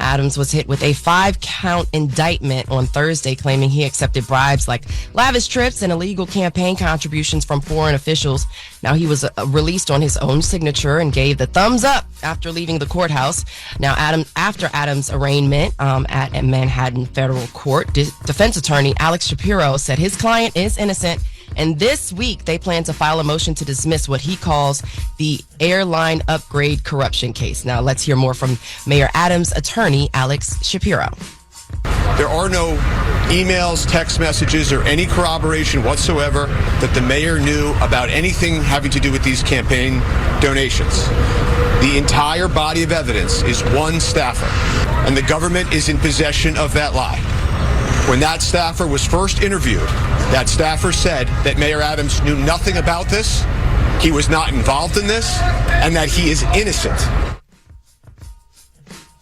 Adams was hit with a 5-count indictment on Thursday, claiming he accepted bribes like lavish trips and illegal campaign contributions from foreign officials. Now, he was released on his own signature and gave the thumbs up after leaving the courthouse. Now, after Adams' arraignment at a Manhattan federal court, defense attorney Alex Shapiro said his client is innocent. And this week, they plan to file a motion to dismiss what he calls the airline upgrade corruption case. Now, let's hear more from Mayor Adams' attorney, Alex Shapiro. There are no emails, text messages, or any corroboration whatsoever that the mayor knew about anything having to do with these campaign donations. The entire body of evidence is one staffer, and the government is in possession of that lie. When that staffer was first interviewed, that staffer said that Mayor Adams knew nothing about this, he was not involved in this, and that he is innocent.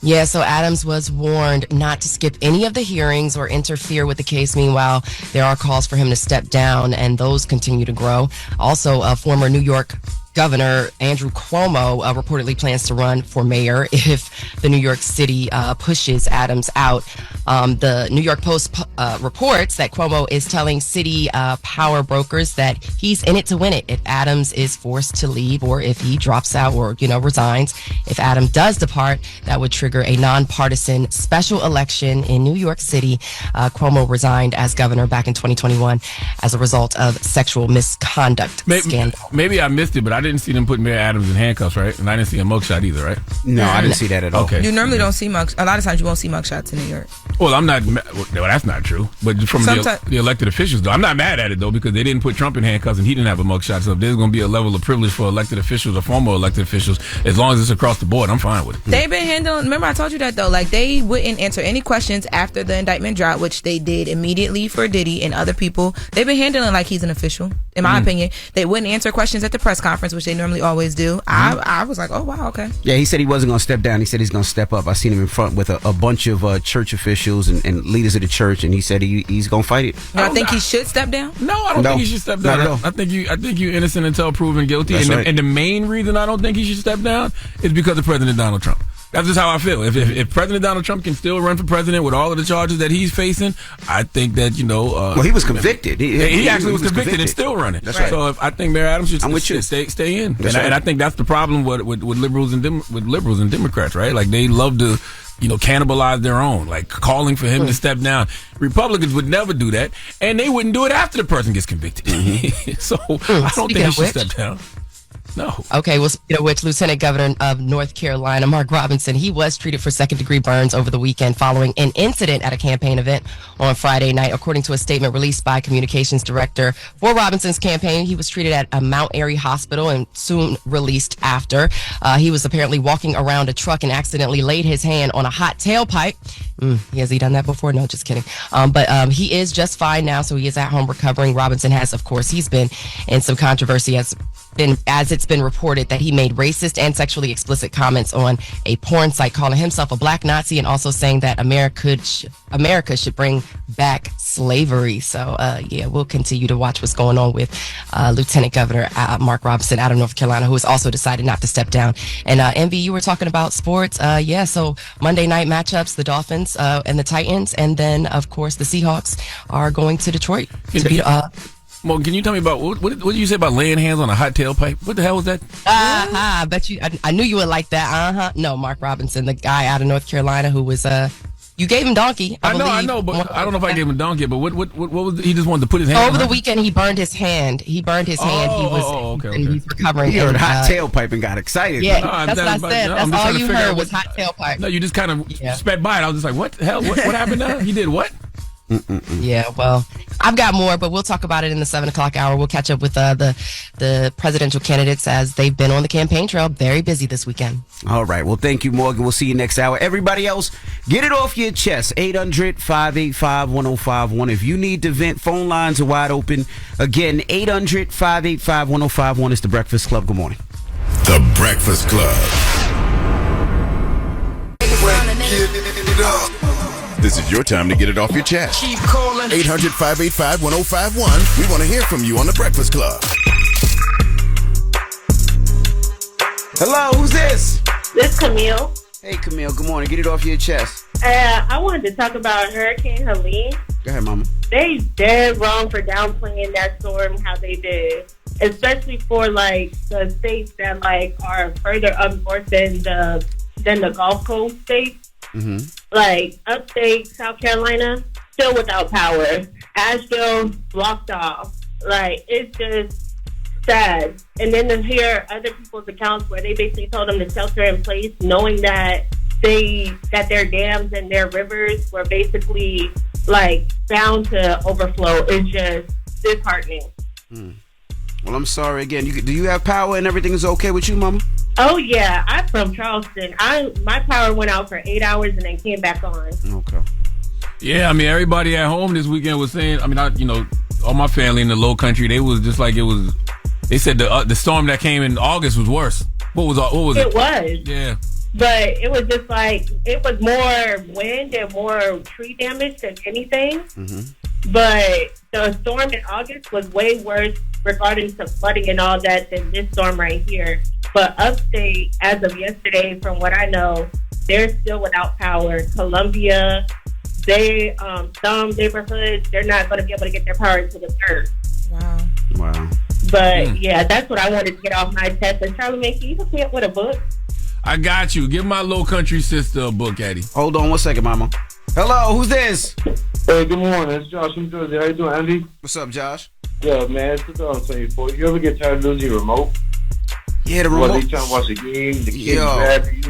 Yeah, so Adams was warned not to skip any of the hearings or interfere with the case. Meanwhile, there are calls for him to step down, and those continue to grow. Also, former New York Governor Andrew Cuomo reportedly plans to run for mayor if the New York City pushes Adams out. The New York Post reports that Cuomo is telling city power brokers that he's in it to win it if Adams is forced to leave or if he drops out or, resigns. If Adams does depart, that would trigger a nonpartisan special election in New York City. Cuomo resigned as governor back in 2021 as a result of sexual misconduct scandal. Maybe I missed it, but I didn't see them put Mayor Adams in handcuffs, right? And I didn't see a mugshot either, right? No, I didn't see that at all. Okay. You normally don't see mugshots. A lot of times you won't see mugshots in New York. Well, that's not true. But from the elected officials, though, I'm not mad at it, though, because they didn't put Trump in handcuffs and he didn't have a mugshot. So if there's going to be a level of privilege for elected officials or former elected officials, as long as it's across the board, I'm fine with it. They've been handling, remember I told you that, though, like they wouldn't answer any questions after the indictment dropped, which they did immediately for Diddy and other people. They've been handling like he's an official, in my opinion. They wouldn't answer questions at the press conference, which they normally always do. I was like, oh, wow, okay. Yeah, he said he wasn't going to step down. He said he's going to step up. I seen him in front with a bunch of church officials and leaders of the church, and he said he's going to fight it. I think he should step down? No, I don't think he should step down. Not at all. I think you innocent until proven guilty. That's right. And the main reason I don't think he should step down is because of President Donald Trump. That's just how I feel. If President Donald Trump can still run for president with all of the charges that he's facing, I think that, well, he was convicted. He actually was convicted and still running. That's right. So I think Mayor Adams should stay in. And I think that's the problem with liberals and Democrats, right? Like they love to cannibalize their own, like calling for him to step down. Republicans would never do that, and they wouldn't do it after the person gets convicted. So I don't think he should step down. No. Okay, well, speaking of which, Lieutenant Governor of North Carolina, Mark Robinson, he was treated for second-degree burns over the weekend following an incident at a campaign event on Friday night. According to a statement released by Communications Director for Robinson's campaign, he was treated at a Mount Airy hospital and soon released after. He was apparently walking around a truck and accidentally laid his hand on a hot tailpipe. Has he done that before? No, just kidding. But he is just fine now, so he is at home recovering. Robinson has, of course, he's been in some controversy as it's been reported that he made racist and sexually explicit comments on a porn site, calling himself a black Nazi and also saying that America should bring back slavery. So, we'll continue to watch what's going on with Lieutenant Governor Mark Robinson out of North Carolina, who has also decided not to step down. And Envy, you were talking about sports. So Monday night matchups, the Dolphins and the Titans, and then, of course, the Seahawks are going to Detroit to beat Well, can you tell me about what did you say about laying hands on a hot tailpipe? What the hell was that? I bet you. I knew you would like that. No, Mark Robinson, the guy out of North Carolina who was you gave him donkey. I know, but I don't know if I gave him donkey. But what was he just wanted to put his hand over the weekend? He burned his hand. He was okay. And he's recovering. He heard hot tailpipe and got excited. Yeah, that's what I said. That's all you heard was hot tailpipe. No, you just kind of sped by it. I was just like, what the hell? What happened now? He did what? Yeah, well, I've got more, but we'll talk about it in the 7 o'clock hour. We'll catch up with the presidential candidates as they've been on the campaign trail. Very busy this weekend. All right. Well, thank you, Morgan. We'll see you next hour. Everybody else, get it off your chest. 800-585-1051. If you need to vent, phone lines are wide open. Again, 800-585-1051 is The Breakfast Club. Good morning. The Breakfast Club. This is your time to get it off your chest. Keep calling. 800-585-1051. We want to hear from you on The Breakfast Club. Hello, who's this? This Camille. Hey, Camille. Good morning. Get it off your chest. I wanted to talk about Hurricane Helene. Go ahead, Mama. They dead wrong for downplaying that storm how they did, especially for like the states that like are further up north than the Gulf Coast states. Mm-hmm. Like upstate South Carolina, still without power. Asheville blocked off. Like it's just sad. And then to hear other people's accounts where they basically told them to shelter in place, knowing that their dams and their rivers were basically like bound to overflow is just disheartening. Well, I'm sorry again. Do you have power and everything is okay with you, Mama? Oh yeah, I'm from Charleston. My power went out for 8 hours and then came back on. Okay. Yeah, I mean, everybody at home this weekend was saying, I mean, all my family in the low country, they was just like, they said the storm that came in August was worse. What was it? It was. Yeah. But it was just like, it was more wind and more tree damage than anything. Mm-hmm. But the storm in August was way worse regarding to flooding and all that than this storm right here. But upstate, as of yesterday, from what I know, they're still without power. Columbia, some neighborhoods, they're not going to be able to get their power until the 3rd. Wow. But yeah, that's what I wanted to get off my chest. And Charlamagne, can you hook me up with a book? I got you. Give my low country sister a book, Eddie. Hold on 1 second, Mama. Hello, who's this? Hey, good morning. It's Josh from Jersey. How you doing, Andy? What's up, Josh? Yeah, man. It's 2024. You ever get tired of losing your remote? Yeah, the remote. What, they trying to watch the game, the kids grab you,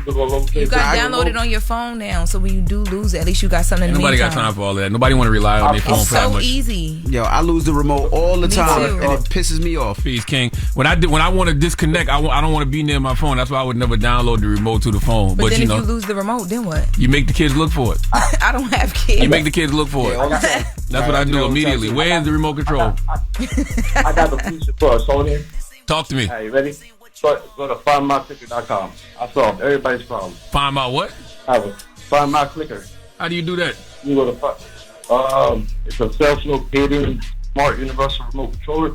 you got downloaded on your phone now, so when you do lose it, at least you got something in the Nobody meantime. got time for all that. Nobody want to rely on their phone for that so much. easy. Yo, I lose the remote all the Me time, too. and it pisses me off. Peace, King. When I want to disconnect, I don't want to be near my phone. That's why I would never download the remote to the phone. But then if you lose the remote, then what? You make the kids look for it. I don't have kids. You make the kids look for it. That's what I do immediately. Where's the remote control? I got the future for a soda. Talk to me. Hey, you ready? Go to findmyclicker.com. I solved everybody's problem. Find my what? Find my clicker. How do you do that? You go to it's a self-locating smart universal remote controller.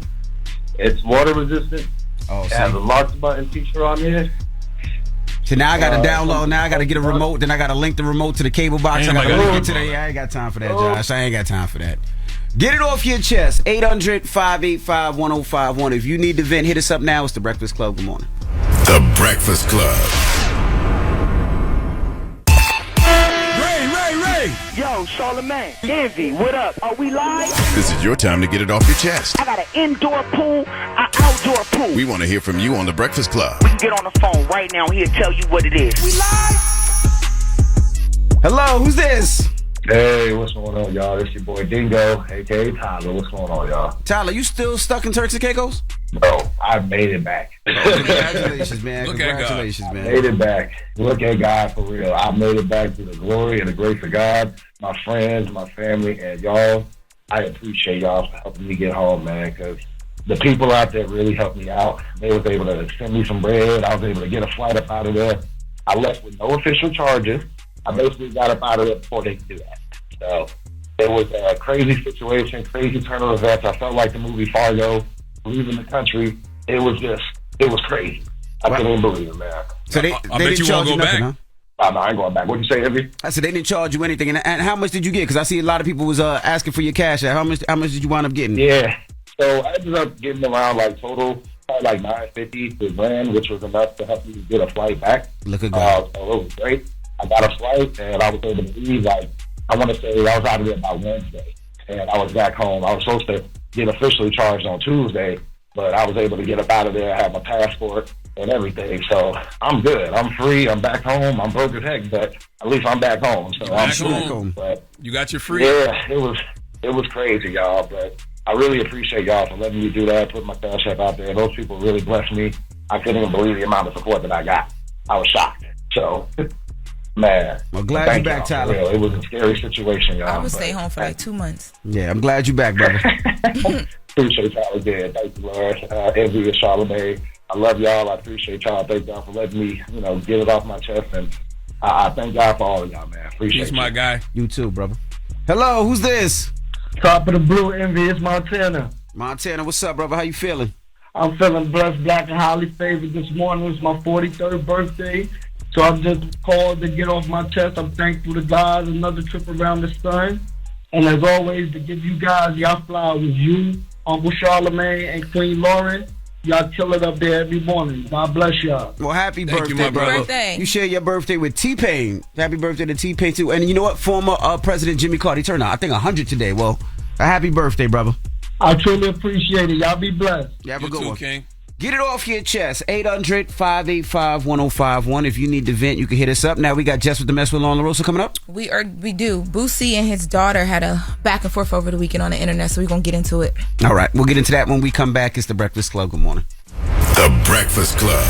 It's water resistant. It has a lock button feature on there. So now I got to download. Now I got to get a remote. Then I got to link the remote to the cable box. I got to link it to the. I ain't got time for that, Josh. I ain't got time for that. Get it off your chest. 800-585-1051. If you need to vent, hit us up now. It's The Breakfast Club. Good morning. The Breakfast Club. Ray. Yo, Charlamagne, Envy, what up? Are we live? This is your time to get it off your chest. I got an indoor pool, an outdoor pool. We want to hear from you on The Breakfast Club. We can get on the phone right now. He'll tell you what it is. We live? Hello, who's this? Hey, what's going on, y'all? It's your boy Dingo, a.k.a. Tyler. What's going on, y'all? Tyler, you still stuck in Turks and Caicos? No, I made it back. Congratulations, man. Congratulations, man. Made it back. Look at God for real. I made it back through the glory and the grace of God, my friends, my family, and y'all. I appreciate y'all for helping me get home, man, because the people out there really helped me out. They was able to send me some bread. I was able to get a flight up out of there. I left with no official charges. I basically got up out of there before they could do that. So it was a crazy situation, crazy turn of events. I felt like the movie Fargo, leaving the country. It was crazy. I couldn't even believe it, man. So they didn't charge you nothing, huh? No, I ain't going back. What'd you say, Envy? I said they didn't charge you anything. And how much did you get? Because I see a lot of people was asking for your cash. How much did you wind up getting? Yeah. So I ended up getting around total probably $950 to $1,000, which was enough to help me get a flight back. Look at God. So it was great. I got a flight and I was able to leave I want to say I was out of there by Wednesday, and I was back home. I was supposed to get officially charged on Tuesday, but I was able to get up out of there. I have my passport and everything, so I'm good. I'm free. I'm back home. I'm broke as heck, but at least I'm back home. So I'm back home. But you got your free. Yeah, it was crazy, y'all. But I really appreciate y'all for letting me do that. Put my cash app out there. Those people really blessed me. I couldn't even believe the amount of support that I got. I was shocked. So. Man, well, glad you're back, Tyler. It was a scary situation, y'all. I would stay home for 2 months. Yeah, I'm glad you're back, brother. Appreciate y'all again. Thank you, Lord. Envy and Charlamagne. I love y'all. I appreciate y'all. Thank y'all for letting me, get it off my chest. And I thank God for all of y'all, man. Appreciate Peace, my guy. You too, brother. Hello, who's this? Top of the blue, Envy. It's Montana. Montana, what's up, brother? How you feeling? I'm feeling blessed, black, and highly favored this morning. It's my 43rd birthday. So So I just called to get off my chest. I'm thankful to God. Another trip around the sun. And as always, to give you guys y'all flowers, you, Uncle Charlamagne, and Queen Lauren, y'all kill it up there every morning. God bless y'all. Well, happy Thank birthday, you, my brother. Birthday. You share your birthday with T-Pain. Happy birthday to T-Pain, too. And you know what? Former President Jimmy Carter, he turned out, I think, 100 today. Well, a happy birthday, brother. I truly appreciate it. Y'all be blessed. You have a You good too, one. King. Get it off your chest. 800-585-1051. If you need to vent, you can hit us up. Now we got Jess with the Mess with Lauren LaRosa coming up. We do. Boosie and his daughter had a back and forth over the weekend on the internet, so we're going to get into it. All right. We'll get into that when we come back. It's The Breakfast Club. Good morning. The Breakfast Club.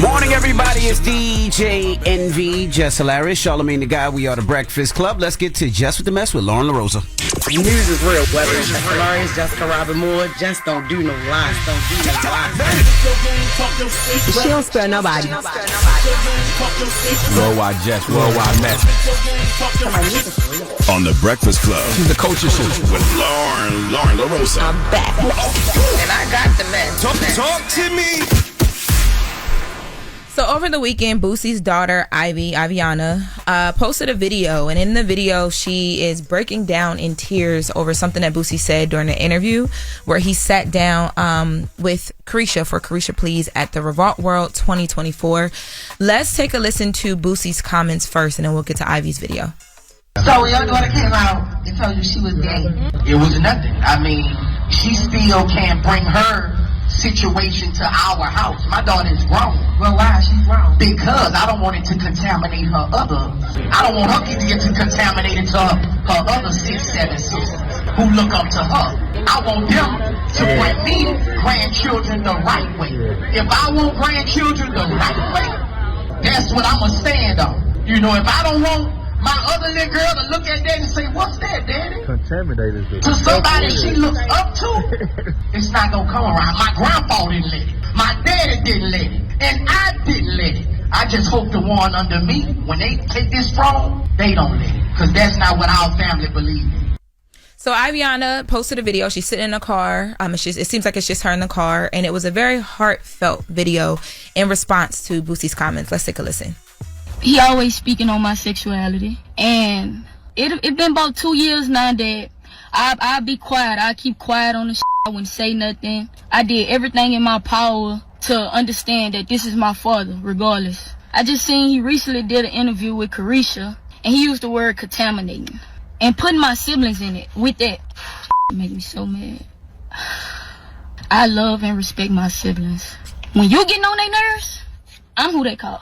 Morning, everybody. It's DJ Envy, Jess Hilarious, Charlamagne the Guy. We are The Breakfast Club. Let's get to Jess with the Mess with Lauren LaRosa. News is real, whether it's Jess Hilarious, Jessica Robin Moore, just don't do no lies, She don't spare nobody. Worldwide Jess, worldwide Mack. On The Breakfast Club. She's the coach of shit. With Lauren LaRosa. I'm back. and I got the mess. Talk to me. So over the weekend, Boosie's daughter, Iviana, posted a video. And in the video, she is breaking down in tears over something that Boosie said during the interview, where he sat down with Carisha for Carisha Please at the Revolt World 2024. Let's take a listen to Boosie's comments first, and then we'll get to Ivy's video. So your daughter came out and told you she was gay. It was nothing. I mean, she still can't bring her situation to our house. My daughter is grown. Well, why is she grown? Because I don't want it to contaminate her other. I don't want her to get contaminated to her other 6, 7 sisters who look up to her. I want them to bring me grandchildren the right way. If I want grandchildren the right way, that's what I'm gonna stand on. You know, if I don't want my other little girl to look at that and say, "What's that, Daddy?" Contaminated. To somebody she looks up to, it's not gonna come around. My grandpa didn't let it. My daddy didn't let it. And I didn't let it. I just hope the one under me, when they take this throne, they don't let it. Because that's not what our family believes in. So Iviana posted a video. She's sitting in a car. It seems like it's just her in the car. And it was a very heartfelt video in response to Boosie's comments. Let's take a listen. He always speaking on my sexuality, and it been about 2 years now that I be quiet. I keep quiet on the shit. I wouldn't say nothing. I did everything in my power to understand that this is my father, regardless. I just seen he recently did an interview with Carisha, and he used the word contaminating and putting my siblings in it. With that, make me so mad. I love and respect my siblings. When you getting on their nerves, I'm who they call.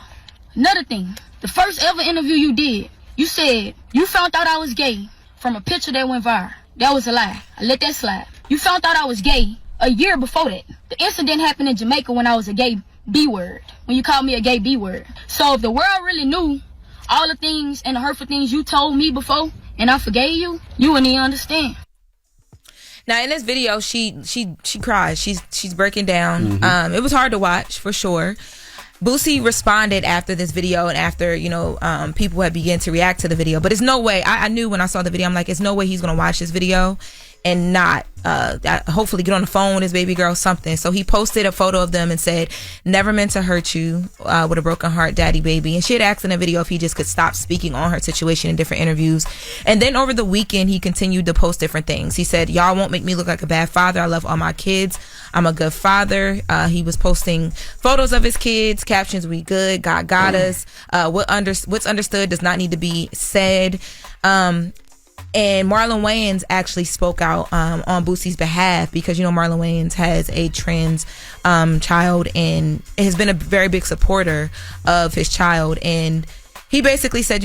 Another thing, the first ever interview you did, you said you found out I was gay from a picture that went viral. That was a lie. I let that slide. You found out I was gay a year before that. The incident happened in Jamaica when I was a gay B-word, when you called me a gay B-word. So if the world really knew all the things and the hurtful things you told me before, and I forgave you, you wouldn't even understand. Now in this video, she cries. She's breaking down. It was hard to watch for sure. Boosie responded after this video and after, people had begun to react to the video. But it's no way, I knew when I saw the video, I'm like, it's no way he's going to watch this video and not hopefully get on the phone with his baby girl, something. So he posted a photo of them and said, "Never meant to hurt you, with a broken heart, daddy, baby." And she had asked in a video if he just could stop speaking on her situation in different interviews. And then over the weekend, he continued to post different things. He said, "Y'all won't make me look like a bad father. I love all my kids. I'm a good father." He was posting photos of his kids, captions, "We good, God got us. What's understood does not need to be said." And Marlon Wayans actually spoke out on Boosie's behalf because, Marlon Wayans has a trans child and has been a very big supporter of his child. And he basically said,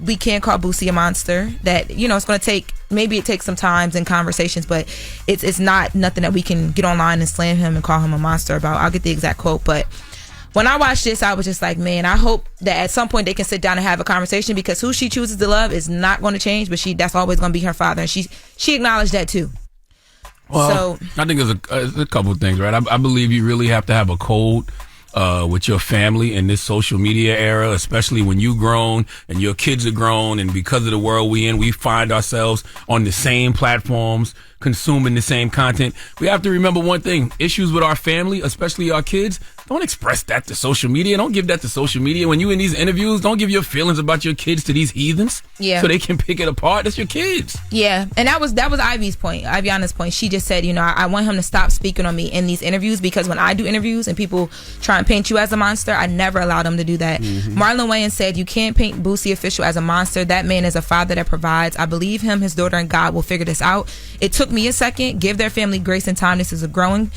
we can't call Boosie a monster, that, it's going to take, maybe it takes some times and conversations, but it's not nothing that we can get online and slam him and call him a monster about. I'll get the exact quote, but when I watched this, I was just like, man, I hope that at some point they can sit down and have a conversation, because who she chooses to love is not going to change, but that's always going to be her father. And she acknowledged that too. Well, I think there's a couple of things, right? I believe you really have to have a code with your family in this social media era, especially when you grown and your kids are grown, and because of the world we in, we find ourselves on the same platforms, consuming the same content. We have to remember one thing: issues with our family, especially our kids, don't express that to social media. Don't give that to social media. When you in these interviews, don't give your feelings about your kids to these heathens. Yeah. So they can pick it apart. That's your kids. Yeah, and that was Ivy's point, Ivyana's point. She just said, I want him to stop speaking on me in these interviews, because when I do interviews and people try and paint you as a monster, I never allow them to do that. Marlon Wayans said, you can't paint Boosie Official as a monster. That man is a father that provides. I believe him, his daughter, and God will figure this out. It took me a second. Give their family grace and time. This is a growing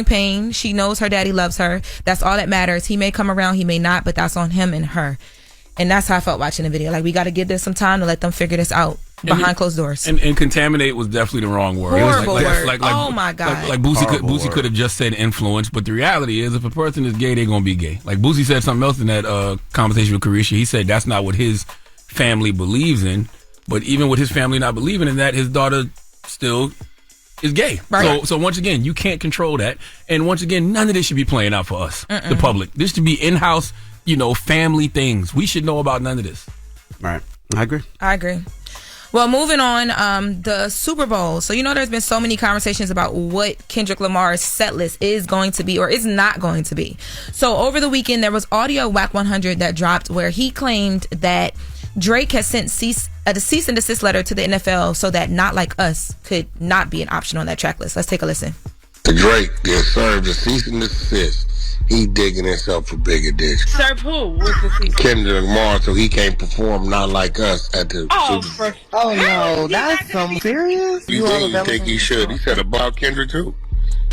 pain. She knows her daddy loves her. That's all that matters. He may come around, he may not, but that's on him and her. And that's how I felt watching the video. Like, we got to give this some time to let them figure this out behind closed doors. And contaminate was definitely the wrong word. Horrible word. Oh my God. Like Boosie could have just said influence, but the reality is, if a person is gay, they're gonna be gay. Like Boosie said something else in that conversation with Carisha. He said that's not what his family believes in. But even with his family not believing in that, his daughter still is gay. Right. So once again, you can't control that. And once again, none of this should be playing out for us, the public. This should be in-house, family things. We should know about none of this. Right. I agree. Well, moving on, the Super Bowl. So, there's been so many conversations about what Kendrick Lamar's set list is going to be or is not going to be. So, over the weekend, there was audio WAC 100 that dropped where he claimed that Drake has sent a cease and desist letter to the NFL so that Not Like Us could not be an option on that track list. Let's take a listen. Drake gets served a cease and desist. He digging himself a bigger ditch. Serve who? What's the cease? Kendrick Lamar, so he can't perform Not Like Us at the Super Bowl. Oh no, that's some serious. You think he should? He said about Kendrick too,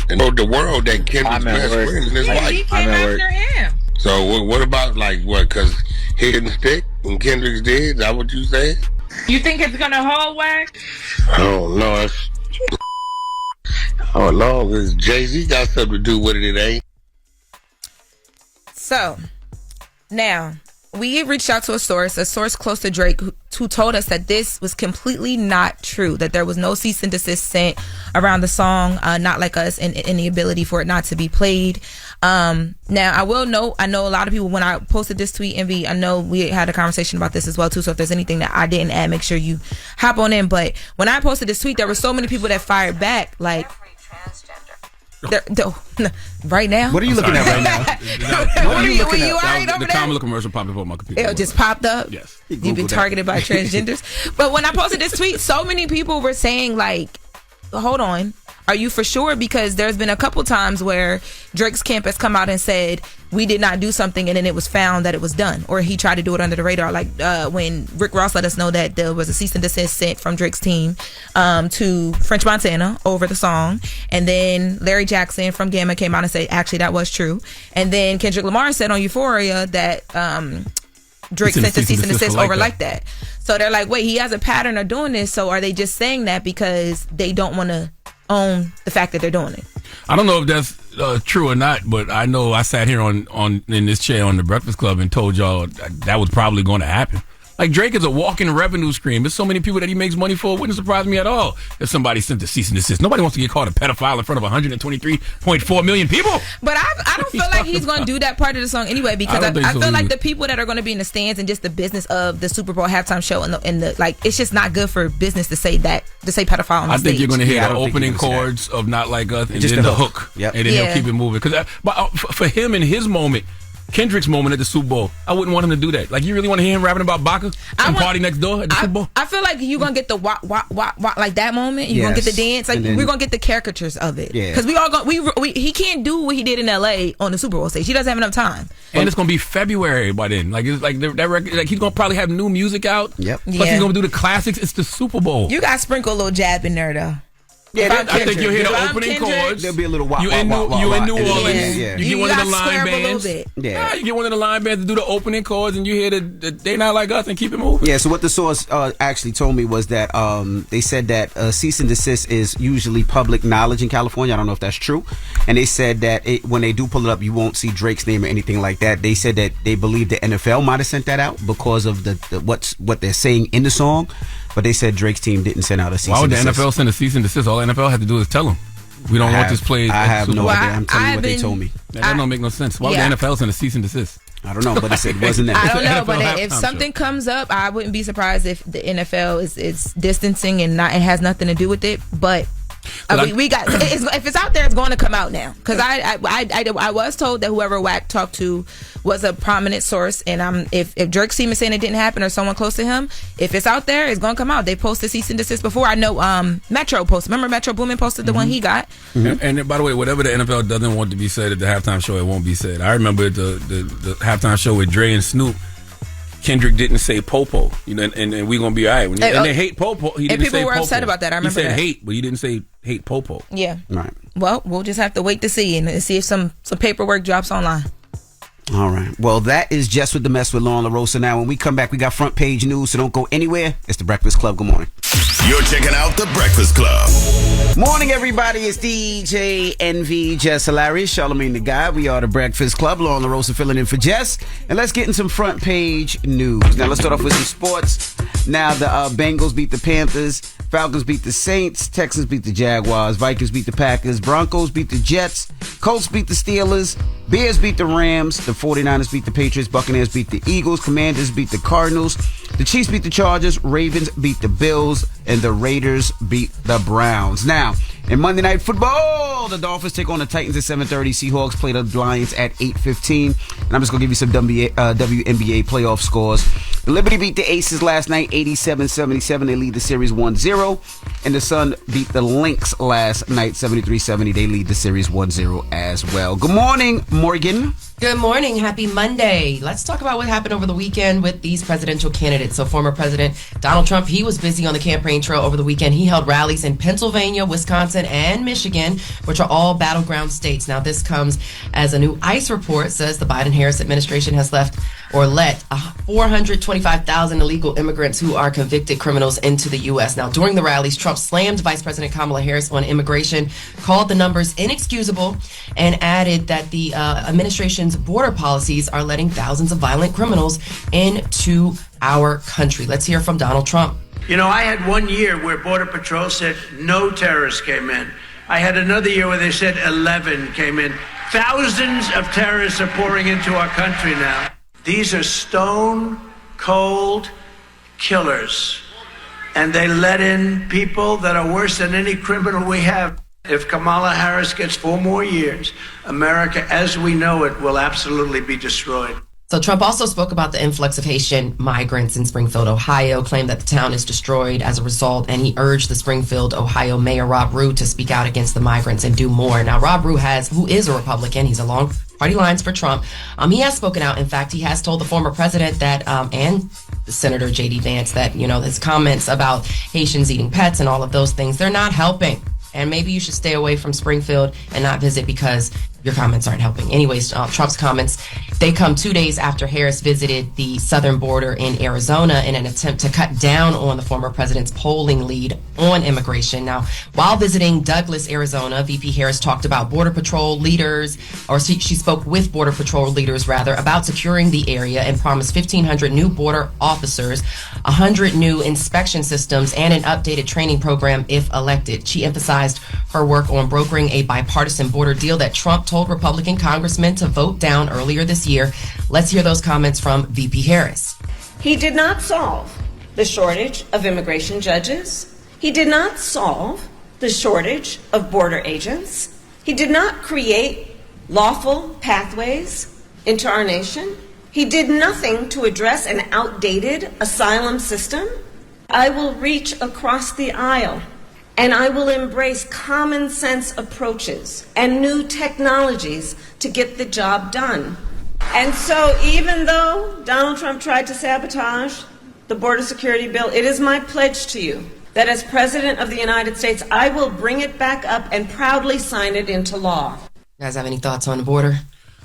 and told the world that Kendrick's best friend is his wife. He came after him. So what about because he didn't stick and Kendrick's did? Is that what you said? You think it's gonna hold, Wax? I don't know. Oh no, because Jay-Z got something to do with it. It ain't. So, now, we reached out to a source close to Drake, who told us that this was completely not true, that there was no cease and desist sent around the song Not Like Us and the ability for it not to be played. Now, I will note, I know a lot of people, when I posted this tweet, Envy, I know we had a conversation about this as well, too, so if there's anything that I didn't add, make sure you hop on in. But when I posted this tweet, there were so many people that fired back, like... right now? What are you looking at right now? What are you looking at? The Kamala commercial popped up on my computer. It just popped up? Yes. You've been targeted by transgenders? But when I posted this tweet, so many people were saying, like, hold on, are you for sure? Because there's been a couple times where Drake's camp has come out and said, we did not do something, and then it was found that it was done. Or he tried to do it under the radar. Like when Rick Ross let us know that there was a cease and desist sent from Drake's team to French Montana over the song. And then Larry Jackson from Gamma came out and said, actually, that was true. And then Kendrick Lamar said on Euphoria that Drake sent the cease and desist over like that. So they're like, wait, he has a pattern of doing this. So are they just saying that because they don't want to own the fact that they're doing it? I don't know if that's true or not, but I know I sat here in this chair on the Breakfast Club and told y'all that was probably going to happen. Like, Drake is a walking revenue stream. There's so many people that he makes money for. It wouldn't surprise me at all if somebody sent a cease and desist. Nobody wants to get called a pedophile in front of 123.4 million people. But I don't feel like he's going to do that part of the song anyway, because I feel like the people that are going to be in the stands and just the business of the Super Bowl halftime show and the like, it's just not good for business to say pedophile on the stage. I think you're going to hear the opening chords of Not Like Us and then the hook. Yep. And then he'll keep it moving. Because for him in his moment, Kendrick's moment at the Super Bowl, I wouldn't want him to do that. Like, you really want to hear him rapping about Baca and Party Next Door at the Super Bowl? I feel like you're going to get the wah, like that moment. You're going to get the dance. Like, we're going to get the caricatures of it. Yeah. Because he can't do what he did in L.A. on the Super Bowl stage. He doesn't have enough time. And it's going to be February by then. Like, it's like that record, like, he's going to probably have new music out. Yep. Plus, he's going to do the classics. It's the Super Bowl. You got to sprinkle a little jab in there, though. Yeah, I think you'll hear the opening chords. There'll be a little wah, You in New Orleans. Yeah. You get one of the line bands. Yeah. You get one of the line bands to do the opening chords, and you hear the They Not Like Us and keep it moving. Yeah, so what the source actually told me was that they said that cease and desist is usually public knowledge in California. I don't know if that's true. And they said that when they do pull it up, you won't see Drake's name or anything like that. They said that they believe the NFL might have sent that out because of what they're saying in the song. But they said Drake's team didn't send out a cease and desist. Why would the NFL send a cease and desist? All the NFL had to do is tell them. We don't want this played. I have no idea. I'm telling you what they told me. That don't make no sense. Why would the NFL send a cease and desist? I don't know, but it said it wasn't there. I don't know, but if something comes up, I wouldn't be surprised if the NFL is distancing and it has nothing to do with it. But we got if it's out there, it's going to come out now. Because I was told that whoever Wack talked to was a prominent source, and if Dirk Seaman saying it didn't happen or someone close to him, if it's out there, it's going to come out. They posted cease and desist before. I know Metro posted. Remember Metro Boomin posted the one he got. Mm-hmm. And by the way, whatever the NFL doesn't want to be said at the halftime show, it won't be said. I remember the halftime show with Dre and Snoop. Kendrick didn't say popo, and we're gonna be all right. And they hate popo. He didn't say popo. People were upset about that. I remember he said that. hate, but he didn't say hate popo. Yeah. Right. Well, we'll just have to wait to see and see if some paperwork drops online. All right. Well, that is Jess with the Mess with Lauren LaRosa. Now, when we come back, we got front page news, so don't go anywhere. It's The Breakfast Club. Good morning. You're checking out The Breakfast Club. Morning, everybody. It's DJ Envy, Jess Hilarious, Charlamagne the Guy. We are The Breakfast Club. Lauren LaRosa filling in for Jess. And let's get in some front page news. Now, let's start off with some sports. Now, the Bengals beat the Panthers. Falcons beat the Saints. Texans beat the Jaguars. Vikings beat the Packers. Broncos beat the Jets. Colts beat the Steelers. Bears beat the Rams. The 49ers beat the Patriots. Buccaneers beat the Eagles. Commanders beat the Cardinals. The Chiefs beat the Chargers. Ravens beat the Bills. And the Raiders beat the Browns. Now, in Monday Night Football, the Dolphins take on the Titans at 7:30. Seahawks play the Lions at 8:15. And I'm just going to give you some WNBA playoff scores. The Liberty beat the Aces last night, 87-77. They lead the series 1-0. And the Sun beat the Lynx last night, 73-70. They lead the series 1-0 as well. Good morning, Morgan. Good morning. Happy Monday. Let's talk about what happened over the weekend with these presidential candidates. So former President Donald Trump, he was busy on the campaign trail over the weekend. He held rallies in Pennsylvania, Wisconsin, and Michigan, which are all battleground states. Now, this comes as a new ICE report says the Biden-Harris administration has let 425,000 illegal immigrants who are convicted criminals into the U.S. Now, during the rallies, Trump slammed Vice President Kamala Harris on immigration, called the numbers inexcusable, and added that the administration's border policies are letting thousands of violent criminals into our country. Let's hear from Donald Trump. You know, I had 1 year where Border Patrol said no terrorists came in. I had another year where they said 11 came in. Thousands of terrorists are pouring into our country now. These are stone cold killers. And they let in people that are worse than any criminal we have. If Kamala Harris gets 4 more years, America as we know it will absolutely be destroyed. So Trump also spoke about the influx of Haitian migrants in Springfield, Ohio, claimed that the town is destroyed as a result, and he urged the Springfield, Ohio Mayor Rob Rue to speak out against the migrants and do more. Now, Rob Rue who is a Republican, he's along party lines for Trump. He has spoken out. In fact, he has told the former president that, and Senator J.D. Vance, that, his comments about Haitians eating pets and all of those things, they're not helping. And maybe you should stay away from Springfield and not visit because your comments aren't helping. Anyways, Trump's comments, they come 2 days after Harris visited the southern border in Arizona in an attempt to cut down on the former president's polling lead on immigration. Now, while visiting Douglas, Arizona, VP Harris talked about Border Patrol leaders, or she spoke with Border Patrol leaders, rather, about securing the area and promised 1,500 new border officers, 100 new inspection systems, and an updated training program if elected. She emphasized her work on brokering a bipartisan border deal that Trump told Republican congressmen to vote down earlier this year. Let's hear those comments from VP Harris. He did not solve the shortage of immigration judges. He did not solve the shortage of border agents. He did not create lawful pathways into our nation. He did nothing to address an outdated asylum system. I will reach across the aisle and I will embrace common sense approaches and new technologies to get the job done. And so even though Donald Trump tried to sabotage the border security bill, it is my pledge to you that as President of the United States, I will bring it back up and proudly sign it into law. You guys have any thoughts on the border?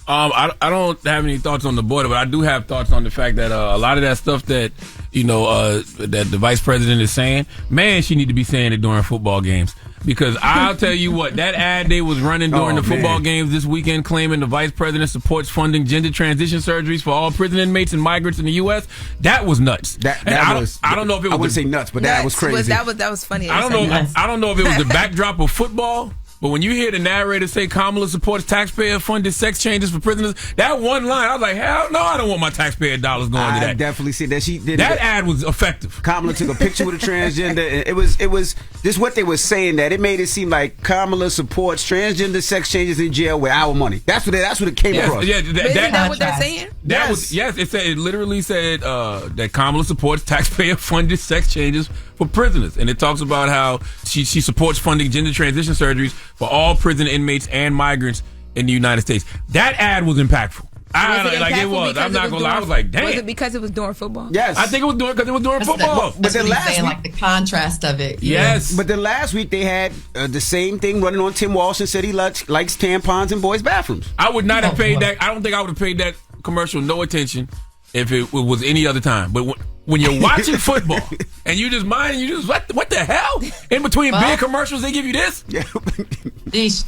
I don't have any thoughts on the border, but I do have thoughts on the fact that a lot of that stuff that that the vice president is saying, man, she need to be saying it during football games. Because I'll tell you what, that ad they was running during the football games this weekend claiming the vice president supports funding gender transition surgeries for all prison inmates and migrants in the U.S., that was nuts. I don't know if it was... I wouldn't say nuts, but that was crazy. That was funny. I don't know if it was the backdrop of football, But when you hear the narrator say Kamala supports taxpayer-funded sex changes for prisoners, that one line, I was like, hell no, I don't want my taxpayer dollars going to that. I definitely see that. She did that ad was effective. Kamala took a picture with a transgender. It was just what they were saying, that it made it seem like Kamala supports transgender sex changes in jail with our money. That's what it came across. Yeah, Isn't that what they're saying? It literally said that Kamala supports taxpayer-funded sex changes for prisoners, and it talks about how she supports funding gender transition surgeries for all prison inmates and migrants in the United States. That ad was impactful. It was. I'm not gonna lie. I was like, damn. Was it because it was during football? Yes, I think it was because it was during football. But then last week, like the contrast of it. Yes, but then last week they had the same thing running on Tim Walsh and said he likes tampons in boys' bathrooms. I would not have paid that. I don't think I would have paid that commercial no attention if it was any other time. But when you're watching football and you just what the hell? In between big commercials, they give you this? Yeah.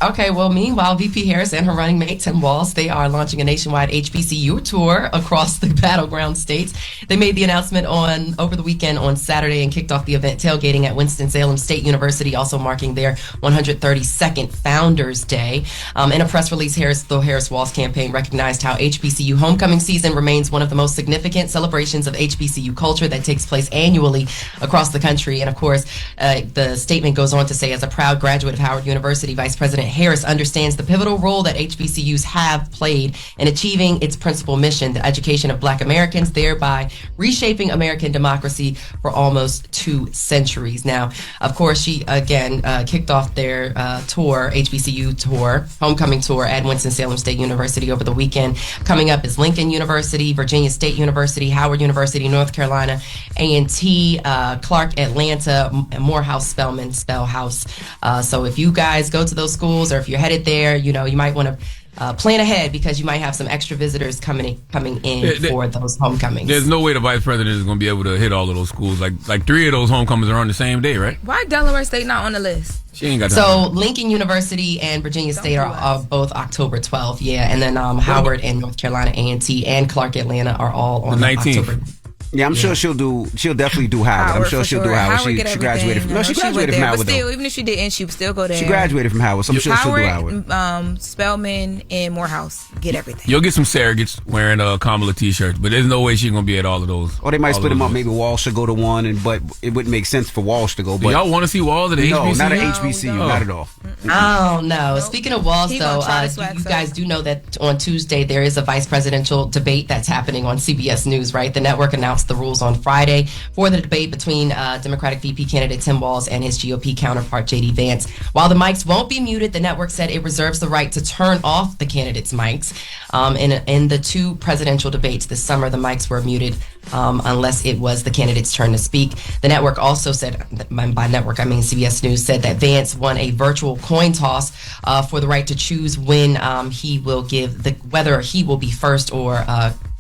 Okay, well, meanwhile, VP Harris and her running mate, Tim Walz, they are launching a nationwide HBCU tour across the battleground states. They made the announcement over the weekend on Saturday and kicked off the event tailgating at Winston-Salem State University, also marking their 132nd Founders Day. In a press release, the Harris-Walz campaign recognized how HBCU homecoming season remains one of the most significant celebrations of HBCU culture that takes place annually across the country. And of course, the statement goes on to say, as a proud graduate of Howard University, Vice President Harris understands the pivotal role that HBCUs have played in achieving its principal mission, the education of Black Americans, thereby reshaping American democracy for almost 2 centuries. Now, of course, she again kicked off their tour, HBCU tour, homecoming tour at Winston-Salem State University over the weekend. Coming up is Lincoln University, Virginia State University, Howard University, North Carolina, A&T, Clark, Atlanta, Morehouse, Spelman, Spellhouse. So if you guys go to those schools, or if you're headed there, you might want to plan ahead, because you might have some extra visitors coming in for those homecomings. There's no way the vice president is going to be able to hit all of those schools. Like 3 of those homecomings are on the same day, right? Why Delaware State not on the list? She ain't got time. So Lincoln University and Virginia State are both October 12th, yeah, and then Howard and North Carolina A&T and Clark Atlanta are all on the 19th. October. Yeah, I'm sure she'll definitely do Howard. I'm sure she'll do Howard. She graduated from Howard. But still, even if she didn't, she would still go there. She graduated from Howard, so I'm sure she'll do Howard. Spelman, and Morehouse get everything. You'll get some surrogates wearing Kamala t-shirts, but there's no way she's gonna be at all of those. Or they might split them up. Maybe Walsh should go to one, but it wouldn't make sense for Walsh to go. But y'all want to see Walsh at the HBCU? No, not at HBCU, not at all. Oh no! Speaking of Walsh, though, you guys do know that on Tuesday there is a vice presidential debate that's happening on CBS News, right? The network announced the rules on Friday for the debate between Democratic VP candidate Tim Walz and his GOP counterpart J.D. Vance. While the mics won't be muted, the network said it reserves the right to turn off the candidates' mics. In the 2 presidential debates this summer, the mics were muted unless it was the candidate's turn to speak. The network also said, by network I mean CBS News, said that Vance won a virtual coin toss for the right to choose when he will give whether he will be first or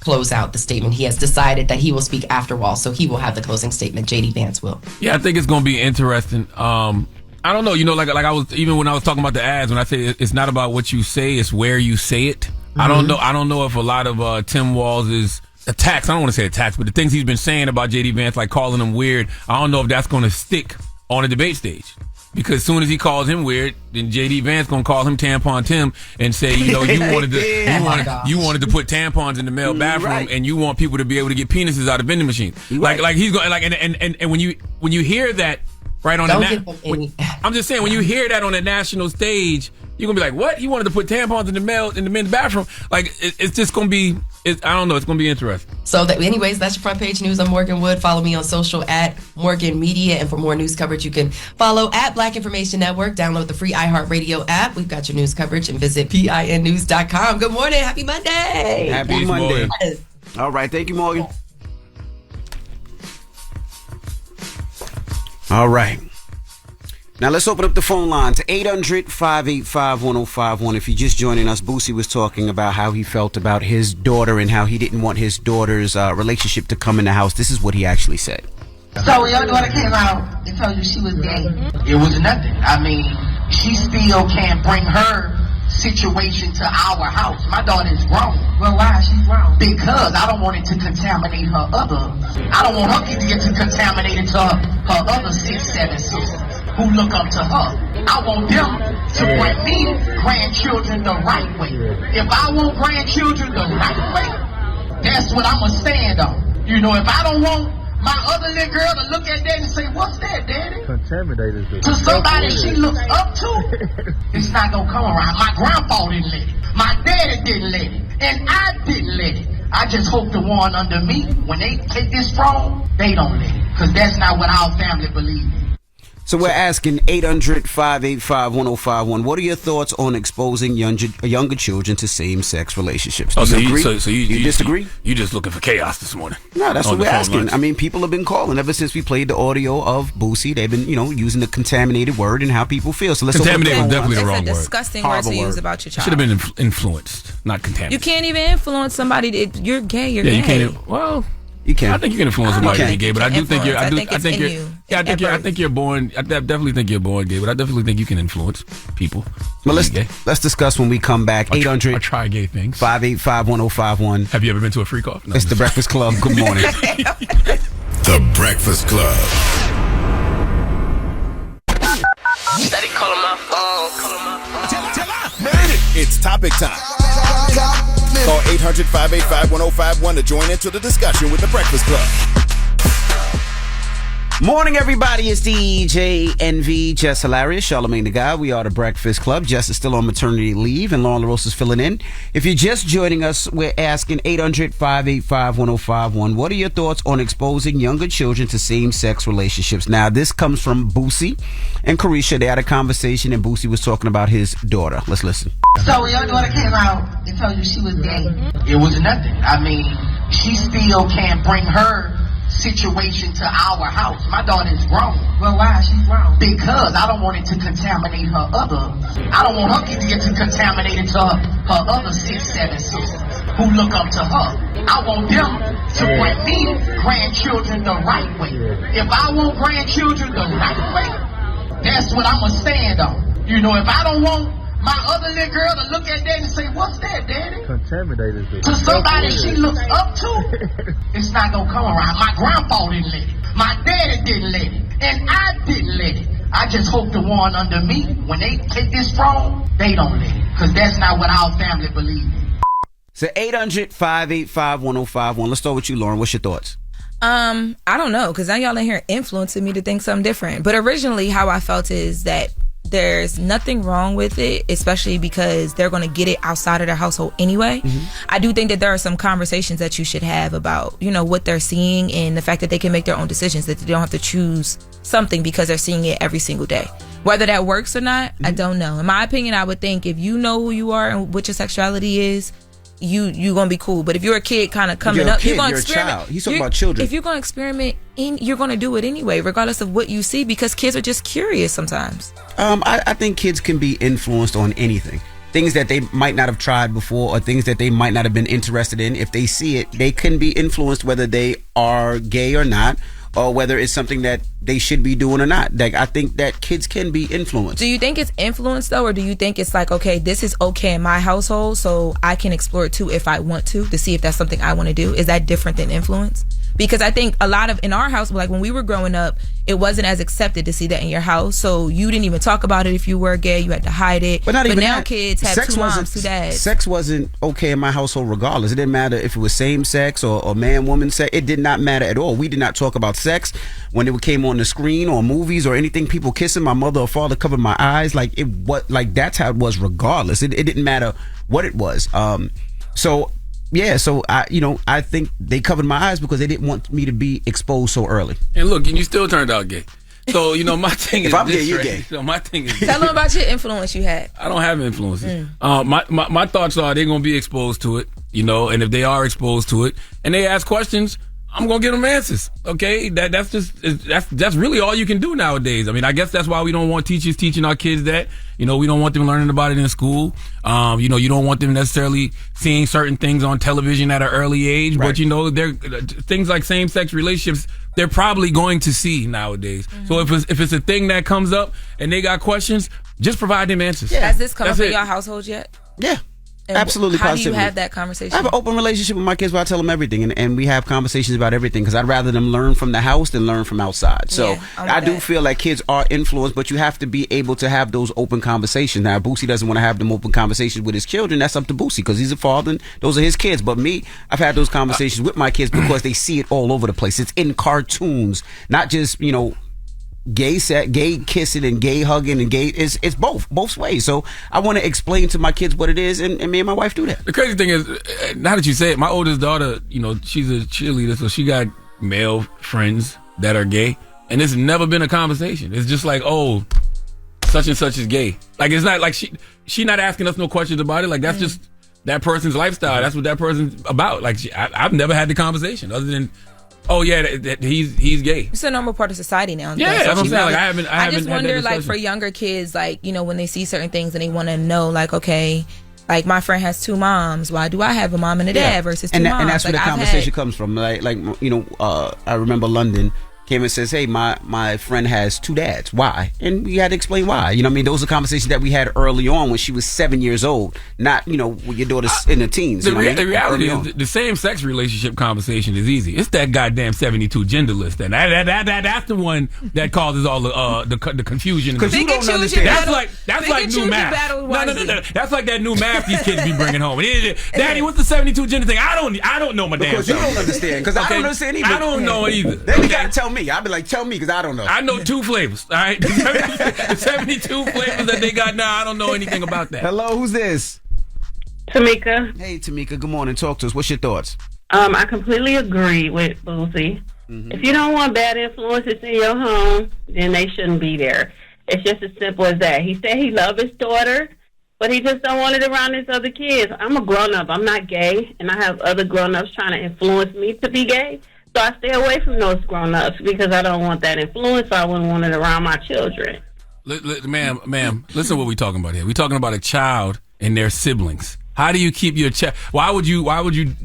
close out the statement. He has decided that he will speak after Walz, so he will have the closing statement. J.D. Vance will. Yeah, I think it's going to be interesting. I don't know. Like I was, even when I was talking about the ads, when I say it's not about what you say, it's where you say it. Mm-hmm. I don't know if a lot of Tim Walz's attacks, I don't want to say attacks, but the things he's been saying about J.D. Vance, like calling him weird, I don't know if that's going to stick on a debate stage. Because as soon as he calls him weird, then J.D. Vance gonna call him Tampon Tim and say, you wanted to put tampons in the male bathroom, and you want people to be able to get penises out of vending machines. Like he's going and when you hear that right on I'm just saying, when you hear that on a national stage, you're gonna be like, what? He wanted to put tampons in the men's bathroom? Like it's just gonna be. I don't know. It's going to be interesting. So, anyways, that's your front page news. I'm Morgan Wood. Follow me on social at Morgan Media. And for more news coverage, you can follow at Black Information Network. Download the free iHeartRadio app. We've got your news coverage, and visit PINnews.com. Good morning. Happy Monday. Happy Monday. All right. Thank you, Morgan. All right. Now let's open up the phone line to 800-585-1051. If you're just joining us, Boosie was talking about how he felt about his daughter and how he didn't want his daughter's relationship to come in the house. This is what he actually said. So when your daughter came out and told you she was gay, it was nothing. I mean, she still can't bring her situation to our house. My daughter's grown. Well, why is she grown? Because I don't want it to contaminate her I don't want her to get contaminated to her other 6, 7 sisters who look up to her. I want them to bring grandchildren the right way. If I want grandchildren the right way, that's what I'ma stand on. You know, if I don't want my other little girl to look at that and say, what's that, daddy? Contaminated. To somebody she looks up to, it's not gonna come around. My grandpa didn't let it. My daddy didn't let it. And I didn't let it. I just hope the one under me, when they take this throne, they don't let it. Because that's not what our family believes in. So we're asking 800-585-1051. What are your thoughts on exposing younger children to same-sex relationships? Do you agree? So you disagree? You just looking for chaos this morning? No, that's what we're asking. Lines. I mean, people have been calling ever since we played the audio of Boosie. They've been, using the contaminated word and how people feel. So let's contaminated was definitely the It's wrong a word. disgusting word to use about your child. Should have been influenced, not contaminated. You can't even influence somebody. You're gay. You're gay. You can't. Well. You can. I think you can influence somebody to be gay, but I do think you're. I think you're born. I definitely think you're born gay, but I definitely think you can influence people. Well, let's discuss when we come back. 800. I try gay things. 585-1051. Have you ever been to a freak off? No, it's the Breakfast Club. Good morning. The Breakfast Club. Steady calling my phone. It's topic time. Call 800-585-1051 to join into the discussion with the Breakfast Club. Morning, everybody. It's DJ NV, Jess Hilarious, Charlamagne the Guy. We are the Breakfast Club. Jess is still on maternity leave, and Lauren LaRosa is filling in. If you're just joining us, we're asking 800-585-1051. What are your thoughts on exposing younger children to same-sex relationships? Now, this comes from Boosie and Carisha. They had a conversation, and Boosie was talking about his daughter. Let's listen. So your daughter came out and told you she was gay. It was nothing. I mean, she still can't bring her situation to our house. My daughter is grown. Well, why is she grown? Because I don't want it to contaminate her I don't want her kid to get contaminated to her other 6-7 sisters who look up to her. I want them to bring me grandchildren the right way. If I want grandchildren the right way, that's what I'ma stand on. You know, if I don't want my other little girl to look at that and say, what's that, daddy? Contaminated. To somebody she looks up to, it's not gonna come around. My grandpa didn't let it. My daddy didn't let it. And I didn't let it. I just hope the one under me, when they take this throne, they don't let it. Because that's not what our family believes in. So 800-585-1051. Let's start with you, Lauren. What's your thoughts? I don't know, because now y'all in here influencing me to think something different. But originally, how I felt is that there's nothing wrong with it, especially because they're going to get it outside of their household anyway. I do think that there are some conversations that you should have about, what they're seeing and the fact that they can make their own decisions, that they don't have to choose something because they're seeing it every single day. Whether that works or not, I don't know. In my opinion, I would think if you know who you are and what your sexuality is, you gonna be cool. But if you're a kid kind of coming up, you're gonna experiment. Child. He's talking about children. If you're gonna experiment, you're gonna do it anyway, regardless of what you see, because kids are just curious sometimes. I think kids can be influenced on anything. Things that they might not have tried before, or things that they might not have been interested in. If they see it, they can be influenced, whether they are gay or not, or whether it's something that they should be doing or not. Like, I think that kids can be influenced. Do you think it's influence though, or do you think it's like, okay, this is okay in my household, so I can explore it too if I want to see if that's something I want to do? Is that different than influence? Because I think a lot of, in our house, like when we were growing up, it wasn't as accepted to see that in your house. So you didn't even talk about it if you were gay. You had to hide it. But now that. Kids have two moms, two dads. Sex wasn't okay in my household regardless. It didn't matter if it was same sex or man-woman sex. It did not matter at all. We did not talk about sex. When it came on the screen or movies or anything, people kissing, my mother or father covered my eyes. Like, that's how it was regardless. It didn't matter what it was. So I think they covered my eyes because they didn't want me to be exposed so early. And look, and you still turned out gay. So, my thing is, if I'm gay, you're gay. So my thing is, tell them about your influence you had. I don't have influences. My thoughts are they're gonna be exposed to it, and if they are exposed to it and they ask questions, I'm gonna give them answers. Okay, that's really all you can do nowadays. I mean, I guess that's why we don't want teachers teaching our kids that. We don't want them learning about it in school. You don't want them necessarily seeing certain things on television at an early age. Right. But they're things like same-sex relationships, they're probably going to see nowadays. Mm-hmm. So if it's a thing that comes up and they got questions, just provide them answers. Yeah. Has this come up in your household yet? Yeah. And Absolutely, how positively. do you have that conversation? I have an open relationship with my kids where I tell them everything, and we have conversations about everything because I'd rather them learn from the house than learn from outside. So Yeah, I do feel like kids are influenced, but you have to be able to have those open conversations. Now, Boosie doesn't want to have them open conversations with his children. That's up to Boosie because he's a father and those are his kids. But me, I've had those conversations with my kids because they see it all over the place. It's in cartoons, not just, gay kissing and gay hugging and gay. It's both ways. So I want to explain to my kids what it is, and me and my wife do that. The crazy thing is, now that you say it, my oldest daughter, she's a cheerleader, so she got male friends that are gay, and it's never been a conversation. It's just like, oh, such and such is gay. Like, it's not like she not asking us no questions about it. Like, that's just that person's lifestyle. That's what that person's about. Like, I've never had the conversation other than, oh yeah, he's gay. It's a normal part of society now. Yeah, that's what I'm saying. Like, I just wonder, like, for younger kids, like, when they see certain things and they want to know, like, okay, like, my friend has 2 moms. Why do I have a mom and a dad versus 2 moms? And that's where the conversation comes from. I remember London came and says, hey, my friend has 2 dads. Why? And we had to explain why. Those are conversations that we had early on when she was 7 years old, not, when your daughter's in the teens. The reality is the same-sex relationship conversation is easy. It's that goddamn 72 gender list. And that's the one that causes all the confusion. Because you don't understand. That's like new math. No. That's like that new math these kids be bringing home. Daddy, what's the 72 gender thing? I don't know my damn Because you self. don't understand. Because I don't understand either. I don't know either. Then you gotta tell me. I'll be like, tell me, because I don't know. I know 2 flavors, all right? The 72 flavors that they got now, I don't know anything about that. Hello, who's this? Tamika. Hey, Tamika, good morning. Talk to us. What's your thoughts? I completely agree with Boosie. If you don't want bad influences in your home, then they shouldn't be there. It's just as simple as that. He said he loves his daughter, but he just don't want it around his other kids. I'm a grown-up. I'm not gay, and I have other grown-ups trying to influence me to be gay. So I stay away from those grown-ups because I don't want that influence. I wouldn't want it around my children. Ma'am, listen to what we're talking about here. We're talking about a child and their siblings. How do you keep your child? Why would you,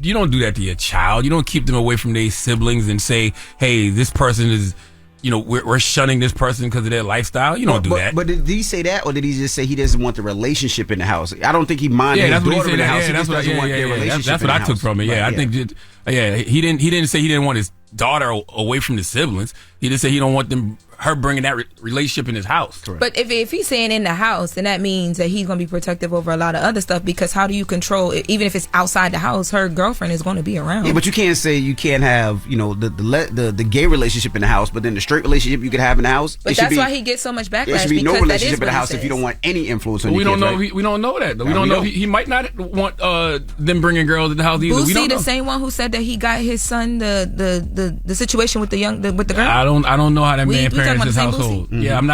you don't do that to your child. You don't keep them away from their siblings and say, hey, this person is, we're shunning this person because of their lifestyle. You don't do that. But did he say that, or did he just say he doesn't want the relationship in the house? I don't think he minded his daughter in the house. He just doesn't want their relationship. That's what I took from it. Yeah, I think he didn't say he didn't want his daughter away from the siblings. He just said he don't want her bringing that relationship in his house. Correct. But if he's saying in the house, then that means that he's going to be protective over a lot of other stuff, because how do you control it? Even if it's outside the house, her girlfriend is going to be around. Yeah, but you can't say you can't have, the gay relationship in the house, but then the straight relationship you could have in the house. But that's why he gets so much backlash. There should be no because relationship in the house if you don't want any influence on we your don't kids, know. right? We don't know that though. We don't know. He might not want them bringing girls in the house either. We Boosie, don't know. the same one who said that he got his son the situation with the girl. I don't know how that man parents his household. Boosie? Yeah, I'm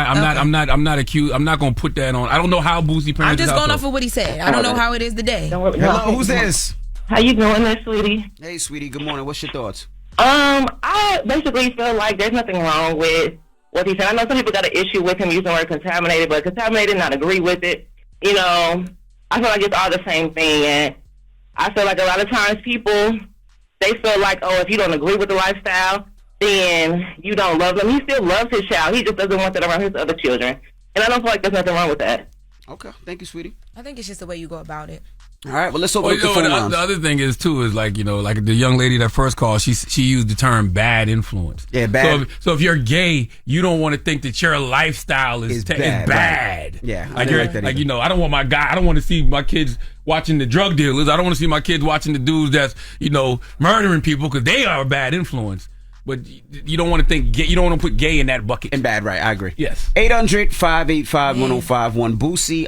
not accused. I'm not gonna put that on. I don't know how Boosie parents. I'm just his going household. off of what he said. I don't know how it is today. Hello, who's this? How you doing there, sweetie? Hey, sweetie. Good morning. What's your thoughts? I basically feel like there's nothing wrong with what he said. I know some people got an issue with him using the word contaminated, but contaminated, not agree with it. I feel like it's all the same thing, and I feel like a lot of times people, they feel like, oh, if you don't agree with the lifestyle, then you don't love him. He still loves his child. He just doesn't want that around his other children. And I don't feel like there's nothing wrong with that. Okay. Thank you, sweetie. I think it's just the way you go about it. All right. Well, let's open up the phone lines. The other thing is too is like the young lady that first called, she used the term bad influence. Yeah, bad. So if you're gay, you don't want to think that your lifestyle is bad. Right. Yeah, I don't want I don't want to see my kids watching the drug dealers. I don't want to see my kids watching the dudes that's murdering people because they are a bad influence. But you don't want to think gay, you don't want to put gay in that bucket. And bad, right? I agree. Yes. 800-585-1051. Boosie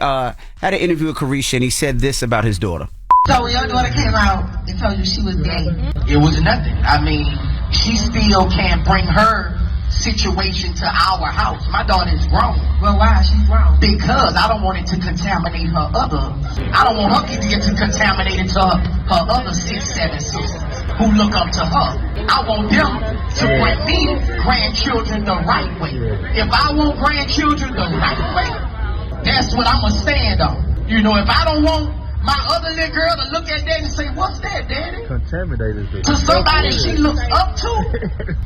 had an interview with Carisha, and he said this about his daughter. So when your daughter came out and told you she was gay, it was nothing. I mean, she still can't bring her situation to our house. My daughter's grown. Well, why is she grown? Because I don't want it to contaminate her other. I don't want her to get contaminated to her other 6, 7 sisters who look up to her. I want them to bring me grandchildren the right way. If I want grandchildren the right way, that's what I'm going to stand on. If I don't want my other little girl to look at that and say, what's that, daddy? Contaminated. To somebody she looks up to,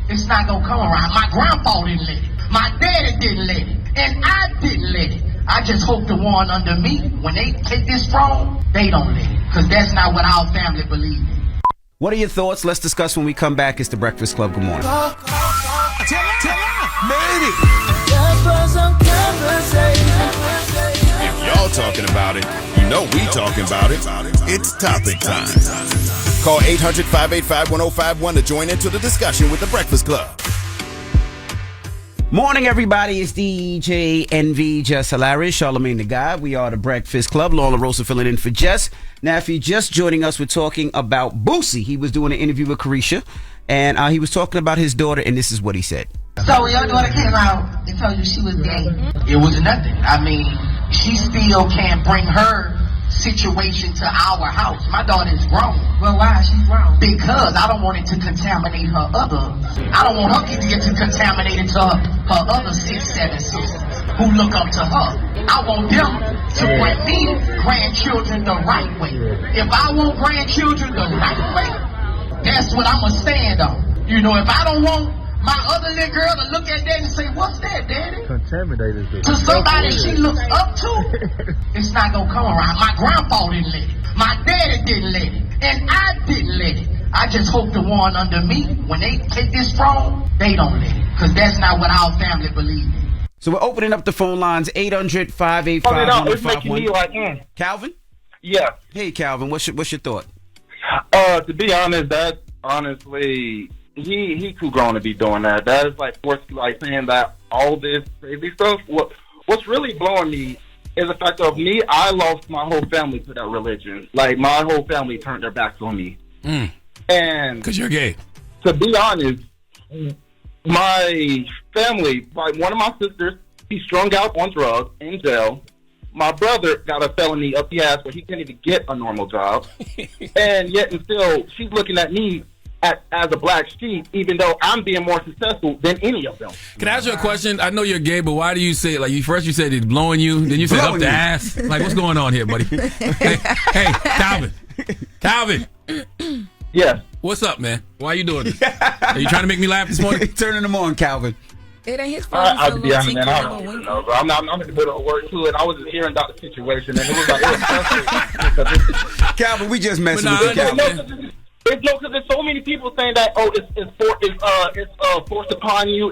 it's not going to come around. My grandpa didn't let it. My daddy didn't let it. And I didn't let it. I just hope the one under me, when they take this throne, they don't let it. Because that's not what our family believes in. What are your thoughts? Let's discuss when we come back. It's the Breakfast Club. Good morning. If y'all talking about it, you know we talking about it. It's topic time. Call 800-585-1051 to join into the discussion with the Breakfast Club. Morning, everybody. It's DJ NV, Jess Hilarious, Charlamagne the Guy. We are the Breakfast Club. Laura Rosa filling in for Jess. Now, if you're just joining us, we're talking about Boosie. He was doing an interview with Carisha, and he was talking about his daughter, and this is what he said. So your daughter came out and told you she was gay. It was nothing. I mean, she still can't bring her situation to our house. My daughter is grown. Well, why is she grown? Because I don't want it to contaminate her other. I don't want her kid to get contaminated to her other 6, 7 sisters who look up to her. I want them to bring me grandchildren the right way. If I want grandchildren the right way, that's what I'm going to stand on. You know, if I don't want my other little girl to look at that and say, what's that, Daddy? Contaminated. To somebody she looks up to, it's not going to come around. My grandpa didn't let it. My daddy didn't let it. And I didn't let it. I just hope the one under me, when they take this throne, they don't let it. Because that's not what our family believes in. So we're opening up the phone lines, 800-585-1051. It's making me like, Calvin? Yeah. Hey, Calvin, what's your thought? To be honest, that honestly, he too grown to be doing that. That is like saying that all this crazy stuff. What's really blowing me is the fact of me. I lost my whole family to that religion. Like my whole family turned their backs on me. And because you're gay. To be honest, my family, like one of my sisters, he's strung out on drugs in jail. My brother got a felony up the ass where he can't even get a normal job. And yet and still, she's looking at me as a black sheep, even though I'm being more successful than any of them. Can I ask you a question? I know you're gay, but why do you say, like, you said it's blowing you, then you said up the ass? Like, what's going on here, buddy? hey, Calvin. Yeah. What's up, man? Why are you doing this? Are you trying to make me laugh this morning? Turning them on, Calvin. It ain't his fault. I'll be honest, man. I don't even know, bro. I'm in the middle of work too, and I was just hearing about the situation, and it was like, Calvin, we just messing with you, Calvin. Because there's so many people saying that it's forced upon you.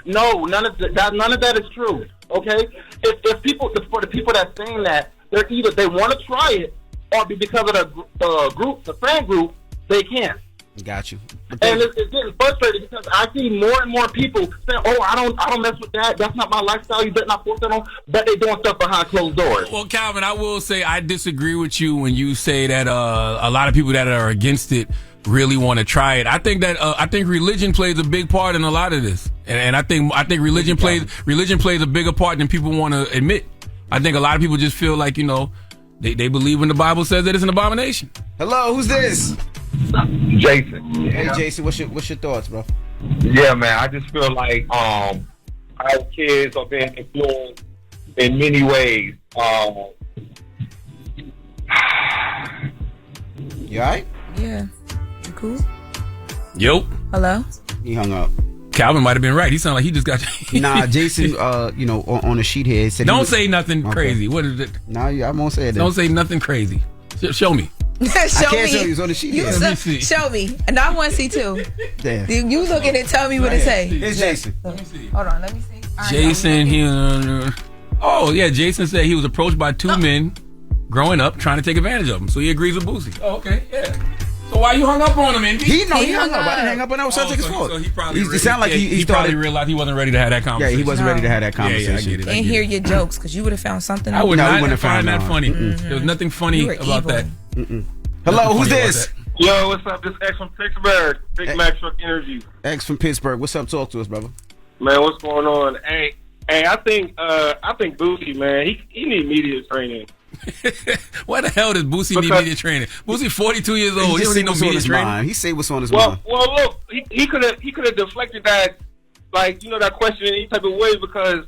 No, none of that is true. Okay, if people, for the people that's saying that, they're either they want to try it, or because of the fan group, they can't. Got you. And it's getting frustrated because I see more and more people saying, "Oh, I don't mess with that. That's not my lifestyle. You better not force that on." But they doing stuff behind closed doors. Well, Calvin, I will say I disagree with you when you say that a lot of people that are against it really want to try it. I think religion plays a big part in a lot of this, and I think religion plays a bigger part than people want to admit. I think a lot of people just feel like they believe when the Bible says that it's an abomination. Hello, who's this? Jason. Hey, Jason, what's your thoughts, bro? Yeah, man. I just feel like our kids are being influenced in many ways. You alright? Yeah. You cool? Yo. Hello? He hung up. Calvin might have been right. He sounded like he just got. Nah, Jason. On a sheet here, it said don't say nothing crazy. What is it? Nah, I won't say it. Don't say nothing crazy. Show me. Show I can't me. show you. It's on the sheet here. Let me see. Show me. And I want to see too. Damn. You look at it. Tell me what it say. It's Jason. Let me see. Hold on. Let me see. All right, Jason. Jason said he was approached by two men growing up trying to take advantage of him. So he agrees with Boosie. Oh, okay. Yeah. So why you hung up on him, Indy? He hung up. I didn't hang up on him. It was his fault. So he probably it sounded like he probably realized he wasn't ready to have that conversation. Yeah, he wasn't ready to have that conversation. Yeah, I get it. And hear your jokes, because you would have found something. I would No, we not wouldn't find have that found funny. There was nothing funny about that. Hello, who's this? Yo, what's up? This X from Pittsburgh. Big Mack Truck Energy. X from Pittsburgh. What's up? Talk to us, brother. Man, what's going on? Hey, I think Boosie, man, he need media training. Why the hell does Boosie need media training? Boosie 42 years old. He don't need no media training. He say what's on his mind. Well, look, he could have deflected that, that question in any type of way, because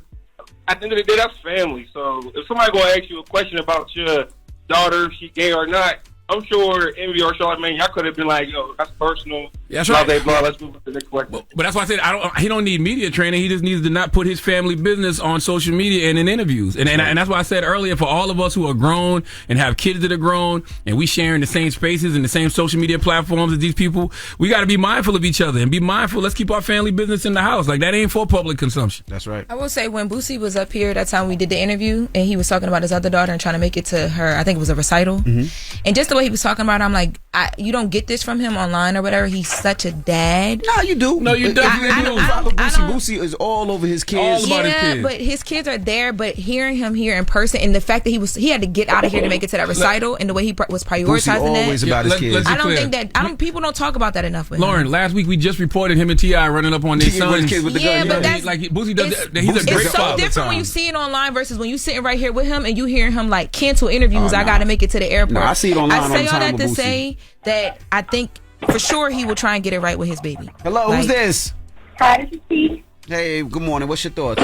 at the end of the day, that's family. So if somebody gonna ask you a question about your daughter, if she gay or not, I'm sure Envy or Charlamagne, y'all could have been like, yo, that's personal. Yeah, that's right. Let's move to the next question. But that's why I said he don't need media training. He just needs to not put his family business on social media and in interviews. And that's why I said earlier, for all of us who are grown and have kids that are grown, and we sharing the same spaces and the same social media platforms as these people, we got to be mindful of each other and be mindful. Let's keep our family business in the house. Like, that ain't for public consumption. That's right. I will say, when Boosie was up here that time we did the interview, and he was talking about his other daughter and trying to make it to her, I think it was a recital. Mm-hmm. And just the way he was talking about it, I'm like, you don't get this from him online or whatever. He's such a dad. No, you do. No, you definitely do. Follow Boosie. Boosie is all over his kids. All about his kids. But his kids are there. But hearing him here in person, and the fact that he had to get out of here to make it to that recital, and the way he was prioritizing Boosie always that. about his kids. I don't think that. People don't talk about that enough with Lauren, him. last week we just reported him and T.I. running up on their sons. With the gun. But that's like Boosie does. He's a great It's so father. different when you see it online versus when you sitting right here with him and you hearing him like cancel interviews. I got to make it to the airport. No, I see it online I all say the all time that with to Boosie. say that I think for sure he will try and get it right with his baby. Hello, who's this? Hi, this is Steve. Hey, good morning. What's your thoughts?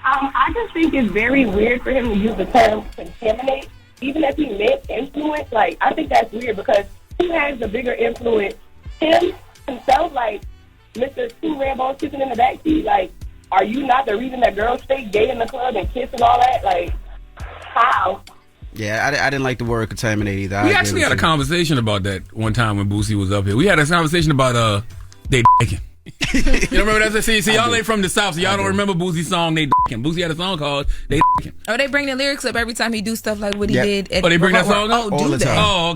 I just think it's very weird for him to use the term contaminate, even if he meant influence. Like, I think that's weird because who has the bigger influence? Him, himself, like Mr. Two Rambo sitting in the backseat. Like, are you not the reason that girls stay gay in the club and kiss and all that? Like, how? Yeah, I didn't like the word contaminate either. We actually had a conversation about that one time when Boosie was up here. We had a conversation about they dicking. You don't remember that? See, y'all ain't from the South, so y'all don't remember Boosie's song, They Dickin'. Boosie had a song called They Dickin'. Oh, they bring the lyrics up every time he do stuff like what he did. Oh, they bring that song up? All the time. Oh,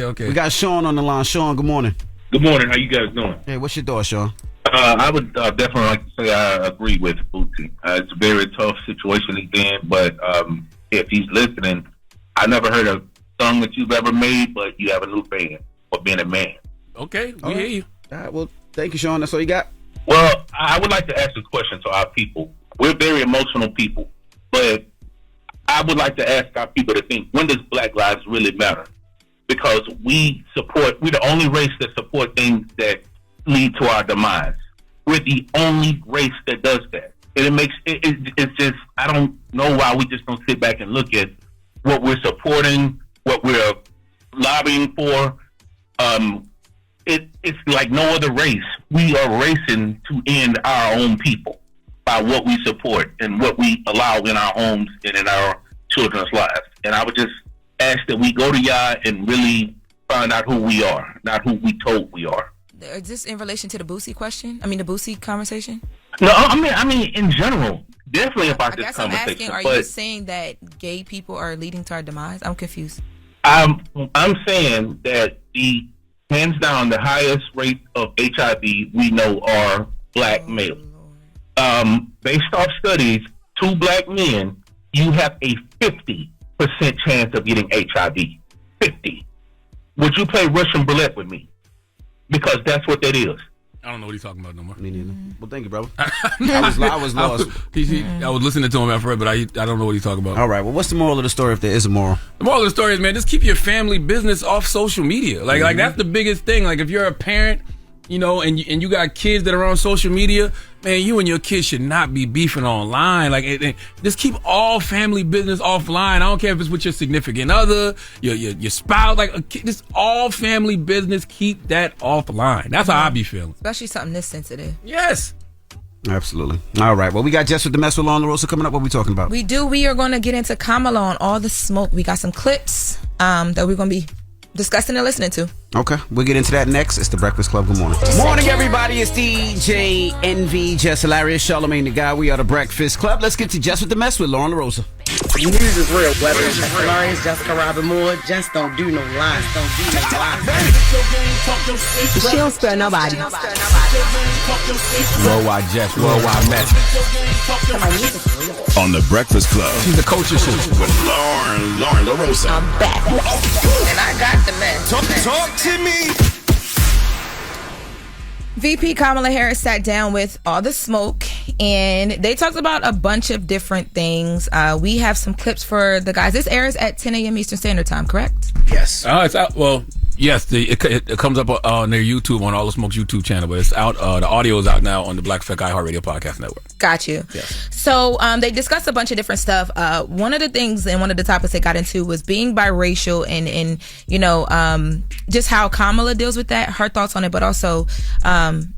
okay. We got Sean on the line. Sean, good morning. Good morning. How you guys doing? Hey, what's your thought, Sean? I would definitely like to say I agree with Boosie. It's a very tough situation he's in, but if he's listening, I never heard a song that you've ever made, but you have a new fan for being a man. Okay, we hear you. All right, well, thank you, Sean. That's all you got? Well, I would like to ask a question to our people. We're very emotional people, but I would like to ask our people to think, when does Black lives really matter? Because we're the only race that support things that lead to our demise. We're the only race that does that. And it's just, I don't know why we just don't sit back and look at what we're supporting, what we're lobbying for. It's like no other race. We are racing to end our own people by what we support and what we allow in our homes and in our children's lives. And I would just ask that we go to y'all and really find out who we are, not who we told we are. Is this in relation to the Boosie question? I mean, the Boosie conversation? No, I mean in general. Definitely about this conversation. I'm asking, are you saying that gay people are leading to our demise? I'm confused. I'm saying that the hands down the highest rate of HIV we know are black males. Based off studies, 2 black men, you have a 50% chance of getting HIV. 50. Would you play Russian roulette with me? Because that's what that is. I don't know what he's talking about no more. Me neither. Well, thank you, brother. I was lost. I was listening to him at first, but I don't know what he's talking about. All right. Well, what's the moral of the story, if there is a moral? The moral of the story is, man, just keep your family business off social media. Like that's the biggest thing. Like, if you're a parent, you know, and you got kids that are on social media, man, you and your kids should not be beefing online. Like, just keep all family business offline. I don't care if it's with your significant other, your spouse. Like, just all family business, keep that offline. That's how I be feeling. Especially something this sensitive. Yes. Absolutely. All right. Well, we got Jess with the Mess with Lauren LaRosa coming up. What are we talking about? We do. We are going to get into Kamala on all the smoke. We got some clips that we're going to be discussing and listening to. Okay, we'll get into that next. It's the Breakfast Club. Good morning. Morning, everybody. It's DJ NV, Jess Hilarious, Charlamagne the Guy. We are the Breakfast Club. Let's get to Jess with the Mess with Lauren LaRosa. News is real. Whether it's Jess Hilarious, Jessica Robin Moore, just don't do no lies. Don't do no lies. She don't spare nobody. Worldwide Jess, worldwide Mess. On the Breakfast Club. She's the culture shit. With Lauren LaRosa. I'm back. And I got the mess. Talk to me. VP Kamala Harris sat down with All the Smoke, and they talked about a bunch of different things. We have some clips for the guys. This airs at 10 a.m. Eastern Standard Time, correct? Yes. It's out. Well, Yes, it comes up on their YouTube, on All the Smoke's YouTube channel, but it's out. The audio is out now on the Black Effect iHeartRadio Podcast Network. Got you. Yes. So they discussed a bunch of different stuff. One of the things and one of the topics they got into was being biracial and you know, just how Kamala deals with that, her thoughts on it, but also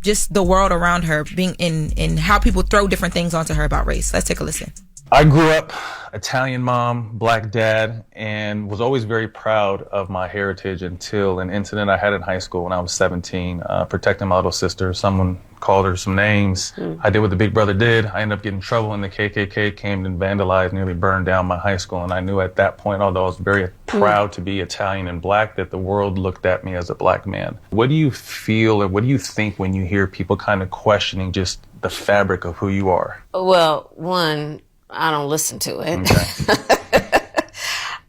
just the world around her, being in how people throw different things onto her about race. Let's take a listen. I grew up Italian mom, black dad, and was always very proud of my heritage until an incident I had in high school when I was 17, protecting my little sister. Someone called her some names. I did what the big brother did. I ended up getting in trouble, and the KKK came and vandalized, nearly burned down my high school. And I knew at that point, although I was very proud to be Italian and black, that the world looked at me as a black man. What do you feel or what do you think when you hear people kind of questioning just the fabric of who you are? Well, one, I don't listen to it.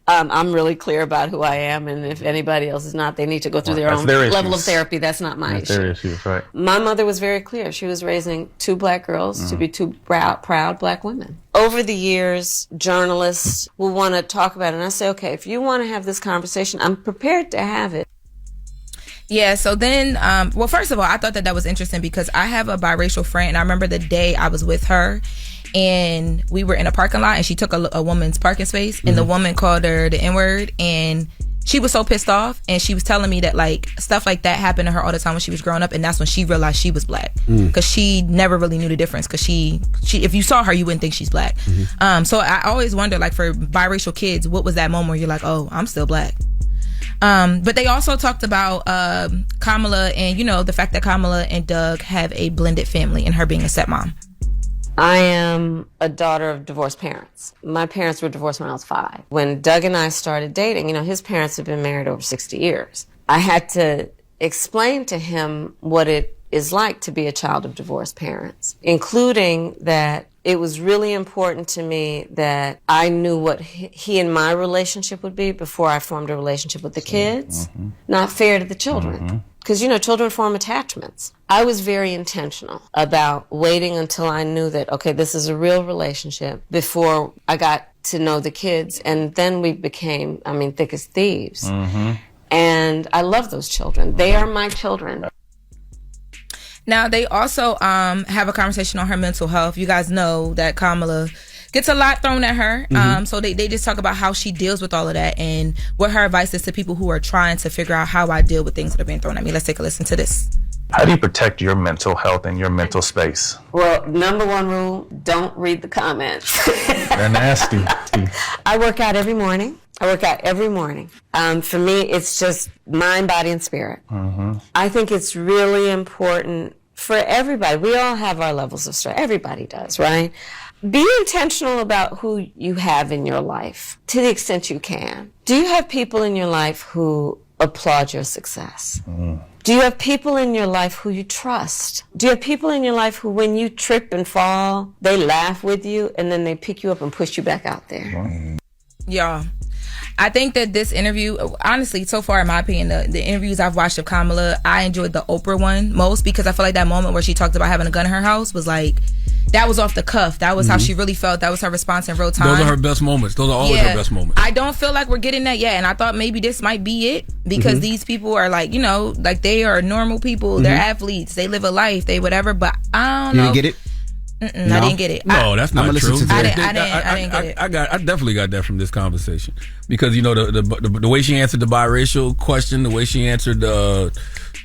I'm really clear about who I am, and if anybody else is not, they need to go through their own level of therapy. That's not my issue. Their issues, right. My mother was very clear. She was raising two black girls to be two proud black women. Over the years, journalists will want to talk about it, and I say, okay, if you want to have this conversation, I'm prepared to have it. Yeah, so then, well, first of all, I thought that was interesting because I have a biracial friend, and I remember the day I was with her, and we were in a parking lot, and she took a woman's parking space, and the woman called her the N-word, and she was so pissed off, and she was telling me that, like, stuff like that happened to her all the time when she was growing up, and that's when she realized she was black, because she never really knew the difference, because she if you saw her, you wouldn't think she's black. So I always wonder, like, for biracial kids, what was that moment where you're like, oh, I'm still black? But they also talked about Kamala and, you know, the fact that Kamala and Doug have a blended family and her being a stepmom. I am a daughter of divorced parents. My parents were divorced when I was 5. When Doug and I started dating, you know, his parents have been married over 60 years. I had to explain to him what it is like to be a child of divorced parents, including that it was really important to me that I knew what he and my relationship would be before I formed a relationship with the kids. Not fair to the children. Because, you know, children form attachments. I was very intentional about waiting until I knew that, okay, this is a real relationship before I got to know the kids. And then we became, I mean, thick as thieves. And I love those children. They are my children. Now, they also have a conversation on her mental health. You guys know that Kamala gets a lot thrown at her. So they just talk about how she deals with all of that and what her advice is to people who are trying to figure out how I deal with things that are being thrown at me. Let's take a listen to this. How do you protect your mental health and your mental space? Well, number one rule, don't read the comments. They're nasty. I work out every morning. For me, it's just mind, body, and spirit. I think it's really important for everybody. We all have our levels of stress. Everybody does, right? Be intentional about who you have in your life to the extent you can. Do you have people in your life who applaud your success? Do you have people in your life who you trust? Do you have people in your life who, when you trip and fall, they laugh with you and then they pick you up and push you back out there? Y'all, I think that this interview, honestly, so far in my opinion, the interviews I've watched of Kamala, I enjoyed the Oprah one most because I feel like that moment where she talked about having a gun in her house was like, that was off the cuff. That was how she really felt. That was her response in real time. Those are her best moments. Those are always her best moments. I don't feel like we're getting that yet. And I thought maybe this might be it because these people are like, you know, like they are normal people. They're athletes. They live a life. They whatever. But I don't know. You didn't get it? No. I didn't get it. No, that's not true. I didn't get it. I definitely got that from this conversation because, you know, the way she answered the biracial question, the way she answered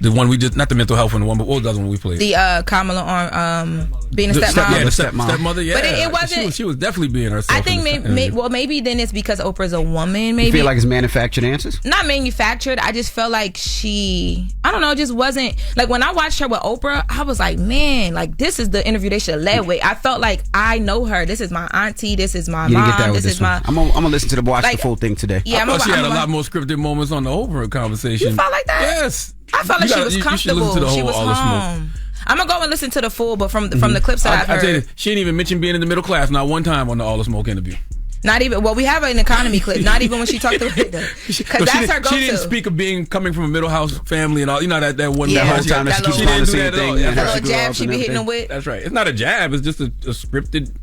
the one we just, not the mental health one, what was the other one we played? The Kamala on being a stepmom. The stepmother. Yeah, but it wasn't. She was definitely being herself. I think maybe then it's because Oprah's a woman. Maybe you feel like it's manufactured answers. Not manufactured. I just felt like I don't know, just wasn't like when I watched her with Oprah. I was like, man, like this is the interview they should have led with. I felt like I know her. This is my auntie. This is my mom. This is my. I'm gonna listen to the full thing today. Yeah, I thought she had a lot more scripted moments on the Oprah conversation. You felt like that? Yes. I felt like she was comfortable. She was home. I'm gonna go and listen to the full, but from the clips that I've heard, I tell you, she didn't even mention being in the middle class not one time on the All the Smoke interview. Not even. Well, we have an economy clip. Not even when she talked to it, because that's her go-to. She didn't speak of coming from a middle house family and all. You know that one. Yeah, that whole time that she keeps doing the same thing. That little jab she be hitting them with. That's right. It's not a jab. It's just a scripted.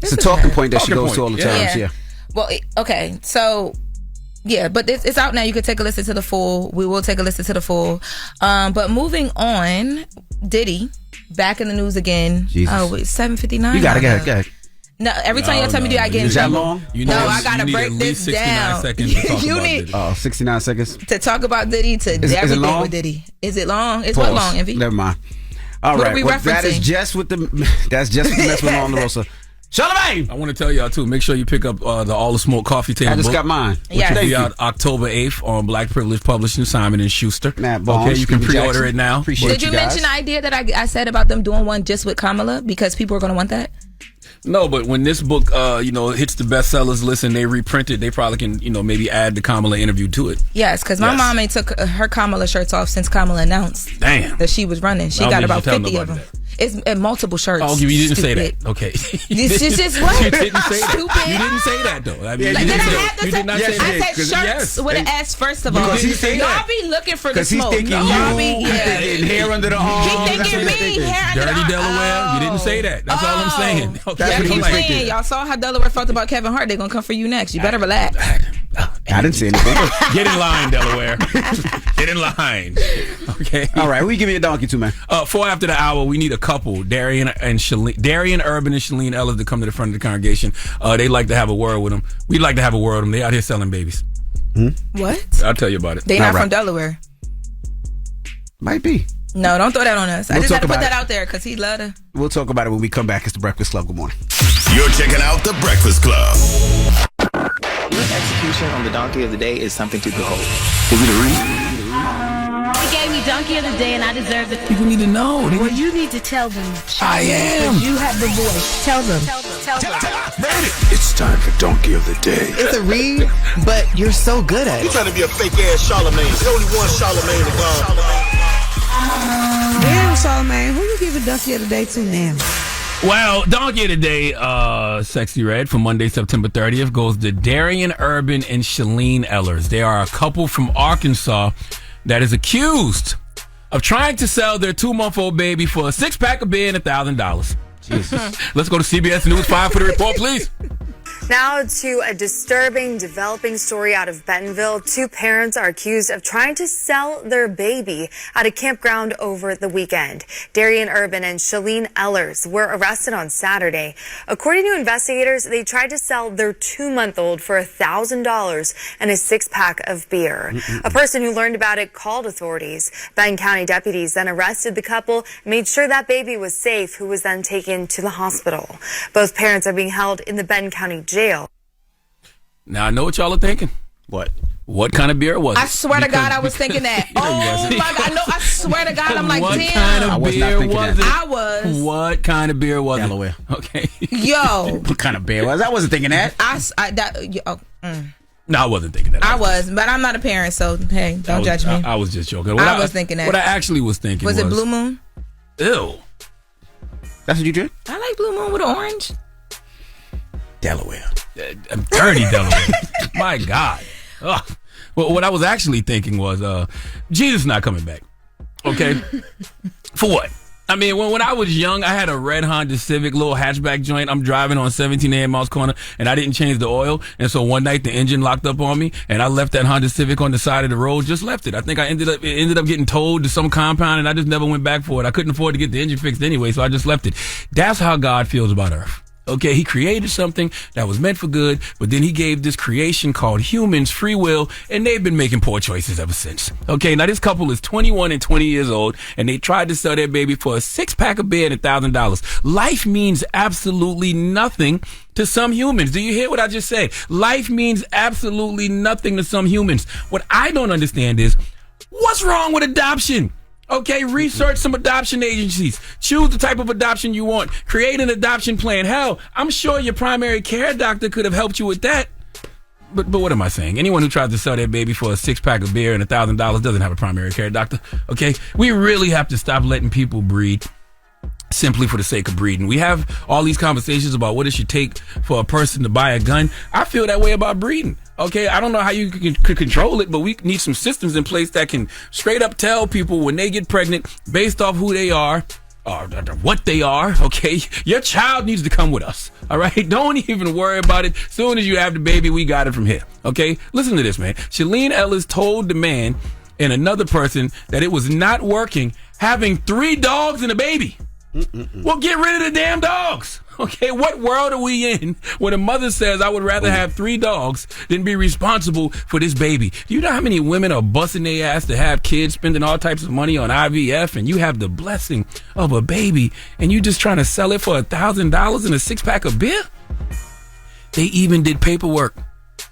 It's a talking point that she goes to all the time. Yeah. Well, okay. So Yeah, but it's out now. You can take a listen to the full. We will take a listen to the full. But moving on, Diddy back in the news again. Jesus. Oh, wait, 7:59. You gotta go. No, every time you tell me to do, I get in Is that trouble. long? I gotta break this down. You need 69 seconds to talk about Diddy to everything long? with Diddy. Is it long? It's Pause. what long, Envy? Never mind. All What right. are we Well, that is referencing? Jess with the mess with on the roster. Charlamagne! I want to tell y'all too. Make sure you pick up the All the Smoke Coffee Table. I just book, got mine. Which will be out October 8th on Black Privilege Publishing, Simon & Schuster. Bones, You can Stephen pre-order Jackson. it now. Did you mention the idea that I said about them doing one just with Kamala because people are going to want that? No, but when this book, hits the bestsellers list and they reprint it, they probably can, maybe add the Kamala interview to it. Yes, because my mom ain't took her Kamala shirts off since Kamala announced that she was running. She got about 50 of them. It's multiple shirts. Oh, you didn't say that. Okay. This is just what? You didn't say that. Stupid. You didn't say that though. I mean, Like, you did I didn't have to you say? did not say I that. said shirts with an S first of all. Because he said Y'all that. be looking for the Because he's smoke. thinking Y'all you, be he's thinking hair under the arms. He That's thinking what he's me, thinking. hair under the Dirty arms. Delaware. You didn't say that. That's all I'm saying. Okay. Yeah, what keep he's playing. thinking. Y'all saw how Delaware felt about Kevin Hart. They're gonna come for you next. You better relax. I didn't say anything. Get in line, Delaware. Get in line. Okay. All right, who you give me a donkey to, man? 4 after the hour, we need a couple, Darian Urban and Shalene Ellis, to come to the front of the congregation. They like to have a word with them. We'd like to have a word with them. They out here selling babies. What? I'll tell you about it. They not from Delaware. Might be. No, don't throw that on us. I We'll just had to talk put about that it. out there because he love to. We'll talk about it when we come back. It's the Breakfast Club. Good morning. You're checking out The Breakfast Club. Your execution on the donkey of the day is something to behold. Is it a read? He gave me donkey of the day and I deserve it. People need to know. Well, you need to tell them. I am. You have the voice. Tell them. Tell them. It's time for Donkey of the Day. It's a read, but you're so good at You it. trying to be a fake ass Charlamagne. There's only one Charlamagne to go. Damn, Charlamagne, who you giving donkey of the day to now? Well, donkey of the day, Sexy Red, for Monday, September 30th, goes to Darian Urban and Shalene Ellis. They are a couple from Arkansas that is accused of trying to sell their 2-month-old baby for a 6-pack of beer and $1,000. Jesus. Let's go to CBS News 5 for the report, please. Now to a disturbing, developing story out of Bentonville. 2 parents are accused of trying to sell their baby at a campground over the weekend. Darian Urban and Shalene Ellers were arrested on Saturday. According to investigators, they tried to sell their 2-month-old for $1,000 and a 6-pack of beer. A person who learned about it called authorities. Benton County deputies then arrested the couple, made sure that baby was safe, who was then taken to the hospital. Both parents are being held in the Benton County jail. Now, I know what y'all are thinking. What kind of beer was it? I swear to God, I was thinking that. Oh my God, I swear to God, I'm like, what damn. kind of beer was it? I was. What kind of beer was Delaware. it? Okay. Yo. What kind of beer was? I wasn't thinking that. No, I wasn't thinking that. I was, but I'm not a parent, so hey, don't judge me. I was just joking. I was thinking that. What I actually was thinking was... Was it Blue Moon? Ew. That's what you did? I like Blue Moon with an orange. Delaware. Dirty Delaware. My God. Ugh. Well, what I was actually thinking was, Jesus not coming back. Okay? For what? I mean, when I was young, I had a red Honda Civic, little hatchback joint. I'm driving on 17A Miles Corner, and I didn't change the oil. And so one night, the engine locked up on me, and I left that Honda Civic on the side of the road, just left it. I think it ended up getting towed to some compound, and I just never went back for it. I couldn't afford to get the engine fixed anyway, so I just left it. That's how God feels about Earth. Okay, he created something that was meant for good, but then he gave this creation called humans free will, and they've been making poor choices ever since. Okay, now this couple is 21 and 20 years old, and they tried to sell their baby for a 6-pack of beer and $1,000. Life means absolutely nothing to some humans. Do you hear what I just said? Life means absolutely nothing to some humans. What I don't understand is, what's wrong with adoption? Okay, research some adoption agencies. Choose the type of adoption you want. Create an adoption plan. Hell, I'm sure your primary care doctor could have helped you with that. But what am I saying? Anyone who tries to sell their baby for a 6-pack of beer and $1,000 doesn't have a primary care doctor. Okay, we really have to stop letting people breed simply for the sake of breeding. We have all these conversations about what it should take for a person to buy a gun. I feel that way about breeding. Okay, I don't know how you could control it, but we need some systems in place that can straight up tell people when they get pregnant, based off who they are, what they are, okay? Your child needs to come with us, all right? Don't even worry about it. Soon as you have the baby, we got it from here, okay? Listen to this, man. Shalene Ellis told the man and another person that it was not working having 3 dogs and a baby. Well, get rid of the damn dogs. Okay, what world are we in when a mother says, I would rather have 3 dogs than be responsible for this baby? Do you know how many women are busting their ass to have kids, spending all types of money on IVF, and you have the blessing of a baby, and you just trying to sell it for $1,000 and a 6-pack of beer? They even did paperwork.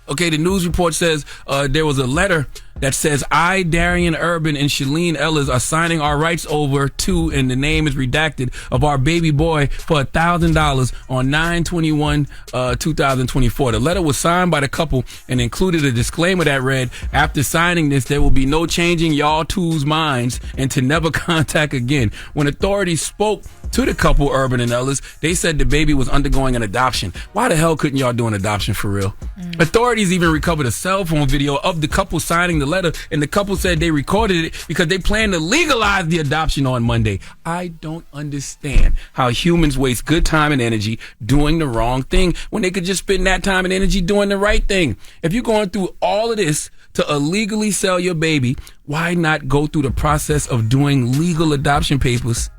Okay, the news report says there was a letter that says, I, Darian Urban, and Shalene Ellis are signing our rights over to, and the name is redacted, of our baby boy for $1,000 on 9/21/2024. The letter was signed by the couple and included a disclaimer that read, after signing this, there will be no changing y'all two's minds and to never contact again. When authorities spoke to the couple, Urban and Ellis, they said the baby was undergoing an adoption. Why the hell couldn't y'all do an adoption for real? Authorities even recovered a cell phone video of the couple signing the letter, and the couple said they recorded it because they plan to legalize the adoption on Monday. I don't understand how humans waste good time and energy doing the wrong thing when they could just spend that time and energy doing the right thing. If you're going through all of this to illegally sell your baby, why not go through the process of doing legal adoption papers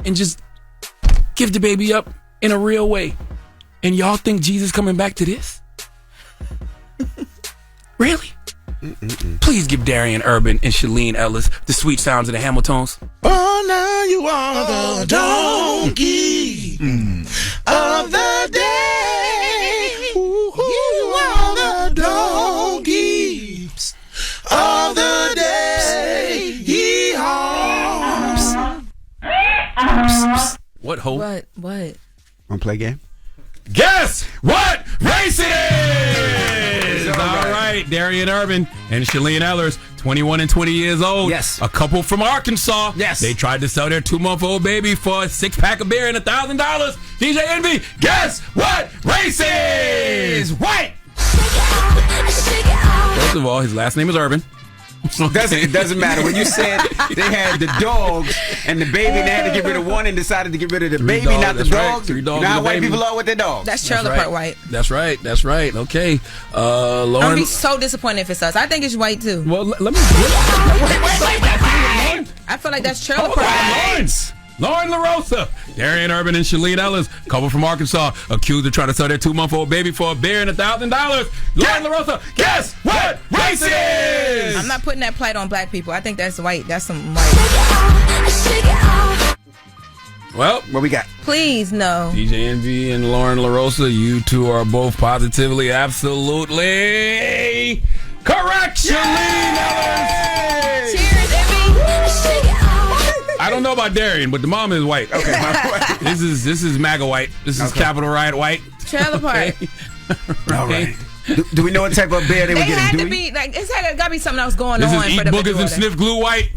and just give the baby up in a real way? And y'all think Jesus coming back to this? Really? Please give Darian Urban and Shalene Ellis the sweet sounds of the Hamiltons. Oh, now you are the donkey of the day. You are the donkey of the day. Yee-haw. What hope? What? Want to play a game? Guess what race it is? All right, Darian Urban and Shalene Ellis, 21 and 20 years old. Yes. A couple from Arkansas. Yes. They tried to sell their 2-month-old baby for a 6-pack of beer and $1,000. DJ Envy, guess what race it is? White. First of all, his last name is Urban. It doesn't matter. When you said they had the dogs and the baby, they had to get rid of one and decided to get rid of the baby, not the dogs. 3 dogs. You know how white baby. people are with their dogs. That's trailer park white. That's right. Okay. I'm Lauren. gonna be so disappointed if it's us. I think it's white too. Well, let me. Wait. I feel like that's trailer park white. Lauren LaRosa, Darian Urban and Shalene Ellis, couple from Arkansas, accused of trying to sell their 2-month-old baby for a beer and $1,000. Lauren LaRosa, guess what race it is? I'm not putting that plight on black people. I think that's white. That's some white. Well, what we got? Please, no. DJ Envy and Lauren LaRosa, you two are both positively, absolutely correct. Shalene Ellis. Cheers, Envy. I don't know about Darian, but the mom is white. Okay. This is MAGA white. This is Capitol Riot white. Trailer park. All right. Do we know what type of beer they were getting? Had to be like it's got to be something else going this on. This is for eat the boogers and sniff glue white.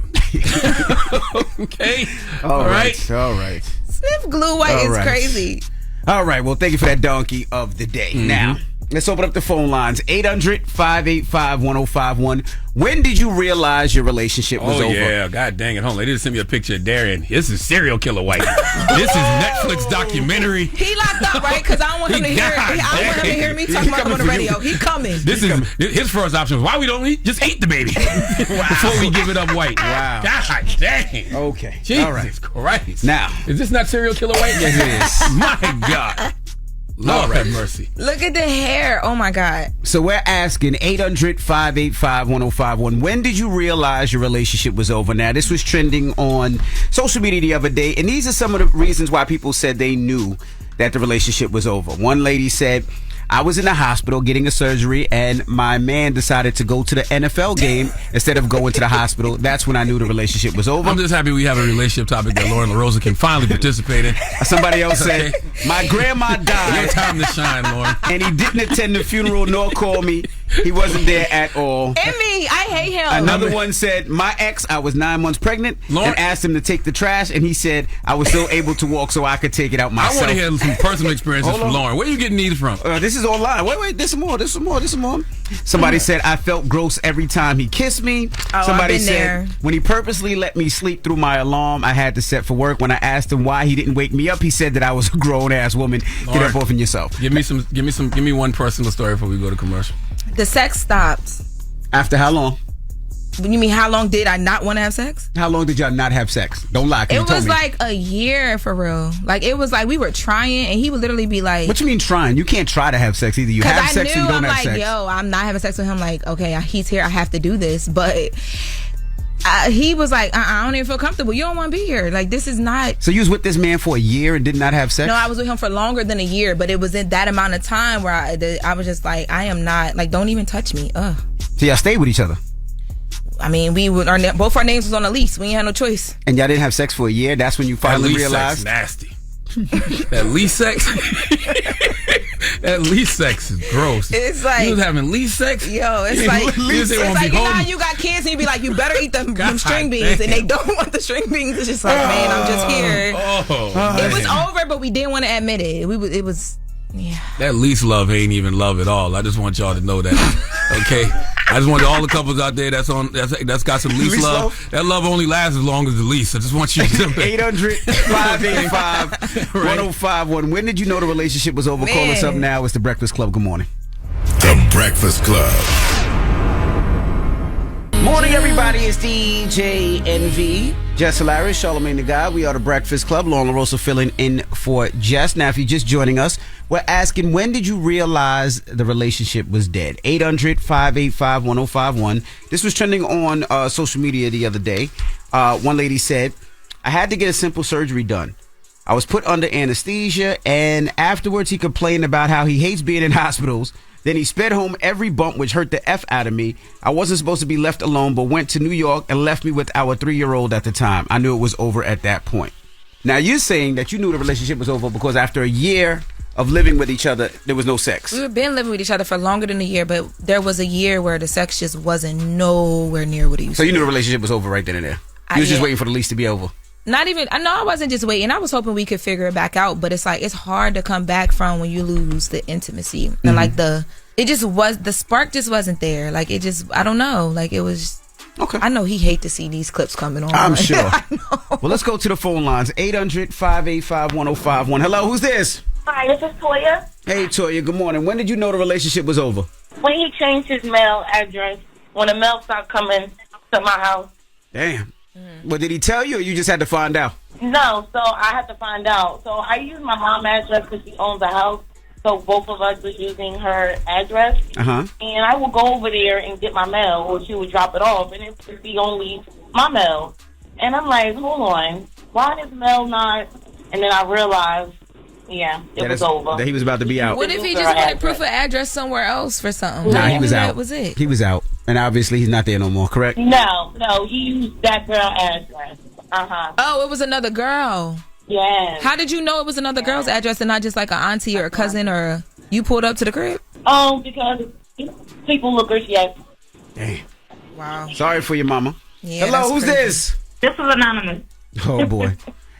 Okay. All right. Sniff glue white is crazy. All right. Well, thank you for that donkey of the day. Now, let's open up the phone lines. 800-585-1051. When did you realize your relationship was over? Oh, yeah. God dang it. Hold on. They just sent me a picture of Darian. This is serial killer white. This is Netflix documentary. He locked up, right? Because I don't want him to hear me talking about him on the radio. He coming. His first option was, why we don't just eat the baby before we give it up white. Wow. God dang. Okay. Jesus All right. Christ. Now. Is this not serial killer white? Yes, it is. My God. Lord have mercy. Look at the hair. Oh, my God. So we're asking 800-585-1051. When did you realize your relationship was over? Now, this was trending on social media the other day, and these are some of the reasons why people said they knew that the relationship was over. One lady said, I was in the hospital getting a surgery, and my man decided to go to the NFL game instead of going to the hospital. That's when I knew the relationship was over. I'm just happy we have a relationship topic that Lauren LaRosa can finally participate in. Somebody else said, my grandma died. Your time to shine, Lauren. And he didn't attend the funeral nor call me. He wasn't there at all. Emmy, I hate him. Another one said, my ex, I was 9 months pregnant, and asked him to take the trash, and he said I was still able to walk so I could take it out myself. I want to hear some personal experiences from Lauren. Where are you getting these from? This is is online. Wait, there's some more. Somebody said, I felt gross every time he kissed me. Somebody said, there. When he purposely let me sleep through my alarm I had to set for work. When I asked him why he didn't wake me up, he said that I was a grown-ass woman. Lord, get up off in yourself. Give me one personal story before we go to commercial. The sex stopped. After how long? You mean how long did I not want to have sex? How long did y'all not have sex? Don't lie. It was like a year for real. Like it was like we were trying, and he would literally be like, "What you mean trying? You can't try to have sex either. You have sex and you don't have sex." Yo, I'm not having sex with him. Like, okay, he's here. I have to do this. But he was like, I don't even feel comfortable. You don't want to be here. Like this is not. So you was with this man for a year and did not have sex? No, I was with him for longer than a year, but it was in that amount of time where I was just like, I am not like, don't even touch me. Ugh. So y'all stayed with each other? I mean, both our names was on the lease. We ain't had no choice. And y'all didn't have sex for a year? That's when you finally realized? Sex nasty. That lease sex? That lease sex is gross. It's like... You was having lease sex? Yo, it's like... It's like, you know how you got kids and you be like, you better eat them string beans. Damn. And they don't want the string beans. It's just like, man, I'm just here. It was over, but we didn't want to admit it. It was... Yeah. That lease love ain't even love at all. I just want y'all to know that. Okay? I just want all the couples out there that's got some lease love. That love only lasts as long as the lease. I just want you to know that. 800-585-1051. When did you know the relationship was over? Man. Call us up now. It's The Breakfast Club. Good morning. The Breakfast Club. Morning, everybody. It's DJ NV. Jess Hilarious, Charlamagne the Guy. We are The Breakfast Club. Lauren LaRosa filling in for Jess. Now, if you're just joining us, we're asking, when did you realize the relationship was dead? 800-585-1051. This was trending on social media the other day. One lady said, I had to get a simple surgery done. I was put under anesthesia, and afterwards he complained about how he hates being in hospitals. Then he sped home every bump, which hurt the F out of me. I wasn't supposed to be left alone, but went to New York and left me with our 3-year-old at the time. I knew it was over at that point. Now, you're saying that you knew the relationship was over because after a year of living with each other, there was no sex. We've been living with each other for longer than a year, but there was a year where the sex just wasn't nowhere near what it used to be. So you knew the relationship was over right then and there? You was just waiting for the lease to be over? Not even, I know I wasn't just waiting. I was hoping we could figure it back out, but it's like, it's hard to come back from when you lose the intimacy. And like the spark just wasn't there. Like it just, I don't know. Like it was, okay. I know he hate to see these clips coming on. I'm sure. Well, let's go to the phone lines. 800-585-1051. Hello, who's this? Hi, this is Toya. Hey, Toya, good morning. When did you know the relationship was over? When he changed his mail address, when the mail stopped coming to my house. Damn. Well, did he tell you or you just had to find out? No, so I had to find out. So I used my mom's address because she owns a house. So both of us was using her address. Uh-huh. And I would go over there and get my mail, or she would drop it off, and it would be only my mail. And I'm like, hold on, why is mail not? And then I realized, it was over. That he was about to be out. What if he just wanted proof of address somewhere else for something? Nah, he was out. That was it. He was out. And obviously he's not there no more, correct? No, he used that girl address. Uh-huh. Oh, it was another girl. Yes. How did you know it was another girl's address and not just like an auntie or a cousin, or you pulled up to the crib? Oh, because people lookers, yes. Damn. Wow. Sorry for your mama. Yeah, hello, who's this? This is Anonymous. Oh, boy.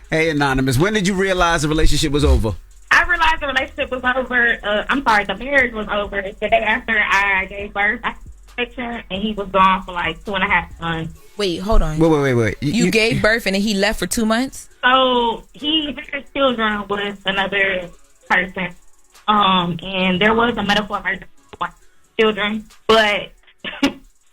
Hey, Anonymous, when did you realize the relationship was over? I realized the relationship was over. The marriage was over the day after I gave birth. I had a picture, and he was gone for like 2.5 months. Wait, hold on. Wait. You gave birth and then he left for 2 months? So he had children with another person. And there was a medical emergency for children, but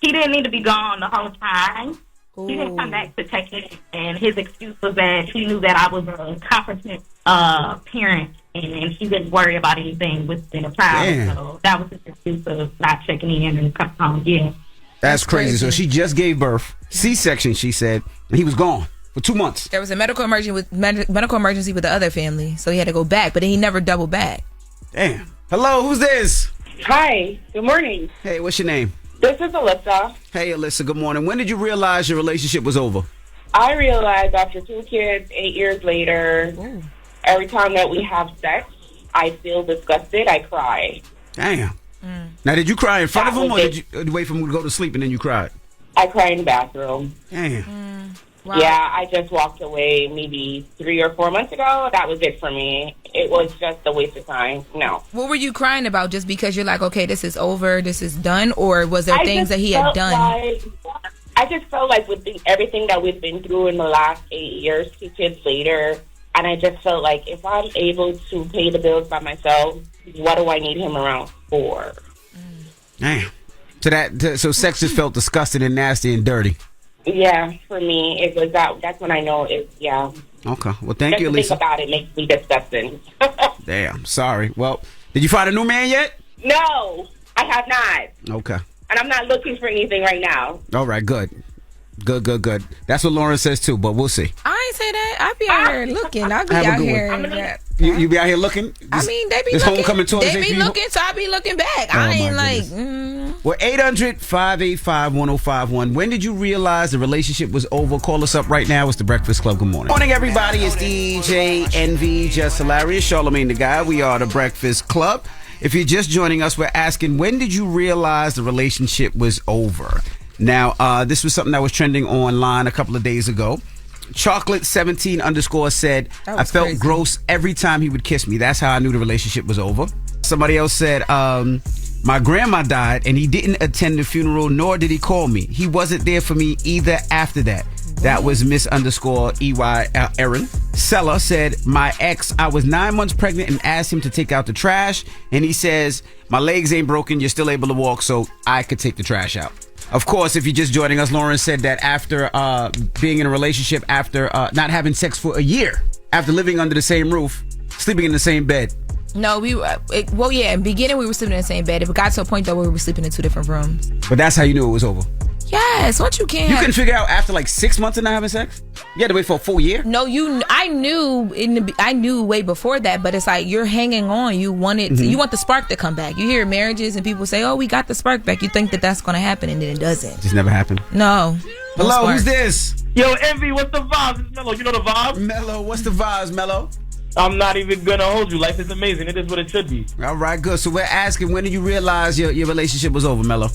he didn't need to be gone the whole time. Ooh. He didn't come back to take it, and his excuse was that he knew that I was a competent parent, and he didn't worry about anything within a child. Damn. So that was his excuse of not checking in and coming home. Yeah. That's crazy. So she just gave birth, C-section, she said, and he was gone for 2 months. There was a medical emergency with the other family, so he had to go back, but then he never doubled back. Damn. Hello, who's this? Hi. Good morning. Hey, what's your name? This is Alyssa. Hey, Alyssa, good morning. When did you realize your relationship was over? I realized after 2 kids, 8 years later, every time that we have sex, I feel disgusted. I cry. Damn. Now, did you cry in front of him, or did you wait for him to go to sleep and then you cried? I cry in the bathroom. Damn. Wow. Yeah, I just walked away maybe 3 or 4 months ago. That was it for me. It was just a waste of time. No. What were you crying about? Just because you're like, okay, this is over, this is done? Or was there things that he had done? I just felt like with everything that we've been through in the last 8 years, 2 kids later, and I just felt like if I'm able to pay the bills by myself, what do I need him around for? Damn. So sex just felt disgusting and nasty and dirty. Yeah, for me, it was that. That's when I know it. Yeah. Okay. Well, thank you, Lisa. Think about it makes me disgusting. Damn. Sorry. Well, did you find a new man yet? No, I have not. Okay. And I'm not looking for anything right now. All right. Good. That's what Lauren says too, but we'll see. I ain't say that. I be out here looking. I be out here. You be out here looking? I mean, they be looking. Homecoming tour, they be looking, so I be looking back. I ain't like... Well, 800-585-1051. When did you realize the relationship was over? Call us up right now. It's The Breakfast Club. Good morning. Morning, everybody. It's DJ Envy, Jess Hilarious, Charlamagne the Guy. We are The Breakfast Club. If you're just joining us, we're asking, when did you realize the relationship was over? Now, this was something that was trending online a couple of days ago. Chocolate17_ said, I felt crazy. Gross every time he would kiss me. That's how I knew the relationship was over. Somebody else said, my grandma died and he didn't attend the funeral, nor did he call me. He wasn't there for me either after that. That was Miss_EY Erin. Sella said, my ex, I was 9 months pregnant and asked him to take out the trash. And he says, my legs ain't broken. You're still able to walk, so I could take the trash out. Of course, if you're just joining us, Lauren said that after being in a relationship, after not having sex for a year, after living under the same roof, sleeping in the same bed. No, in the beginning we were sleeping in the same bed. It got to a point though where we were sleeping in 2 different rooms. But that's how you knew it was over. Yes, once you can. You couldn't figure out after like 6 months of not having sex? You had to wait for a full year? No, I knew way before that, but it's like you're hanging on. You want it. You want the spark to come back. You hear marriages and people say, "Oh, we got the spark back." You think that that's going to happen, and then it doesn't. Just never happened. No. Hello, who's this? Yo, Envy, what's the vibes? It's Mello. You know the vibes? Mello, what's the vibes, Mello? I'm not even gonna hold you. Life is amazing. It is what it should be. All right, good. So we're asking, when did you realize your relationship was over, Mello?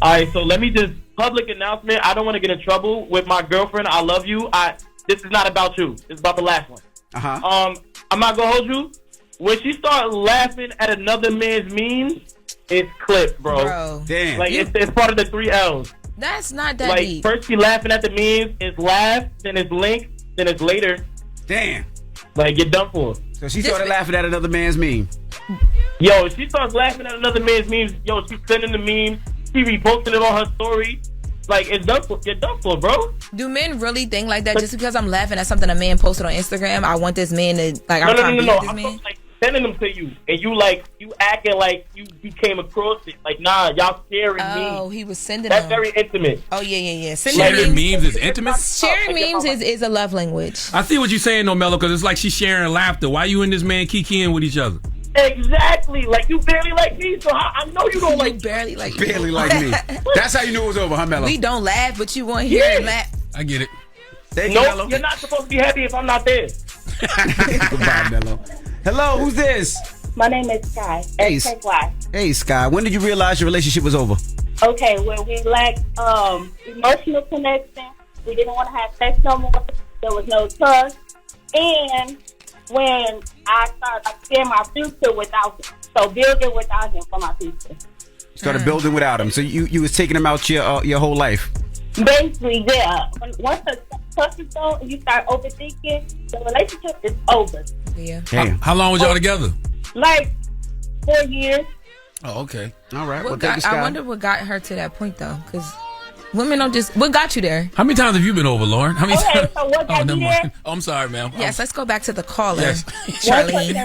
All right, so let me just public announcement. I don't want to get in trouble with my girlfriend. I love you. This is not about you. It's about the last one. I'm not gonna hold you. When she started laughing at another man's memes, it's clipped, bro. Damn. Like it's part of the 3 L's. That's not that deep. First she laughing at the memes, it's laugh, then it's link, then it's later. Damn. Like, get done for. So she started laughing at another man's meme. Yo, she starts laughing at another man's memes. Yo, she's sending the memes. She reposting it on her story. Like, it's done for. Get done for, bro. Do men really think like that? Just because I'm laughing at something a man posted on Instagram, I want this man to like. I'm trying to be with this man. Like sending them to you, and you acting like you came across it. Like, nah, y'all sharing memes. Oh, he was sending. That's them. very intimate. Oh yeah. Sharing memes is intimate. Sharing memes is a love language. I see what you're saying, though, Mello, because it's like she's sharing laughter. Why you and this man kikiing with each other? Exactly. Like, you barely like me, so I know you don't like. Barely like me. Barely like me. That's how you knew it was over, huh, Mello? We don't laugh, but you want to hear it laugh. I get it. No, you're not supposed to be happy if I'm not there. Goodbye, Mello. Hello, who's this? My name is Sky. Hey, Sky. When did you realize your relationship was over? Okay, when we lacked emotional connection, we didn't want to have sex no more. There was no trust, and when I started seeing my future without him, so building without him for my future. Started building without him. So you was taking him out your whole life. Basically, yeah. Once the trust is gone and you start overthinking, the relationship is over. Yeah. How long was y'all together? Like 4 years. Oh, okay. All right. I wonder what got her to that point though, because women don't just. What got you there? How many times have you been over, Lauren? How many times? So what got me there? Oh, I'm sorry, ma'am. Yes, let's go back to the caller. Yes. Charlene.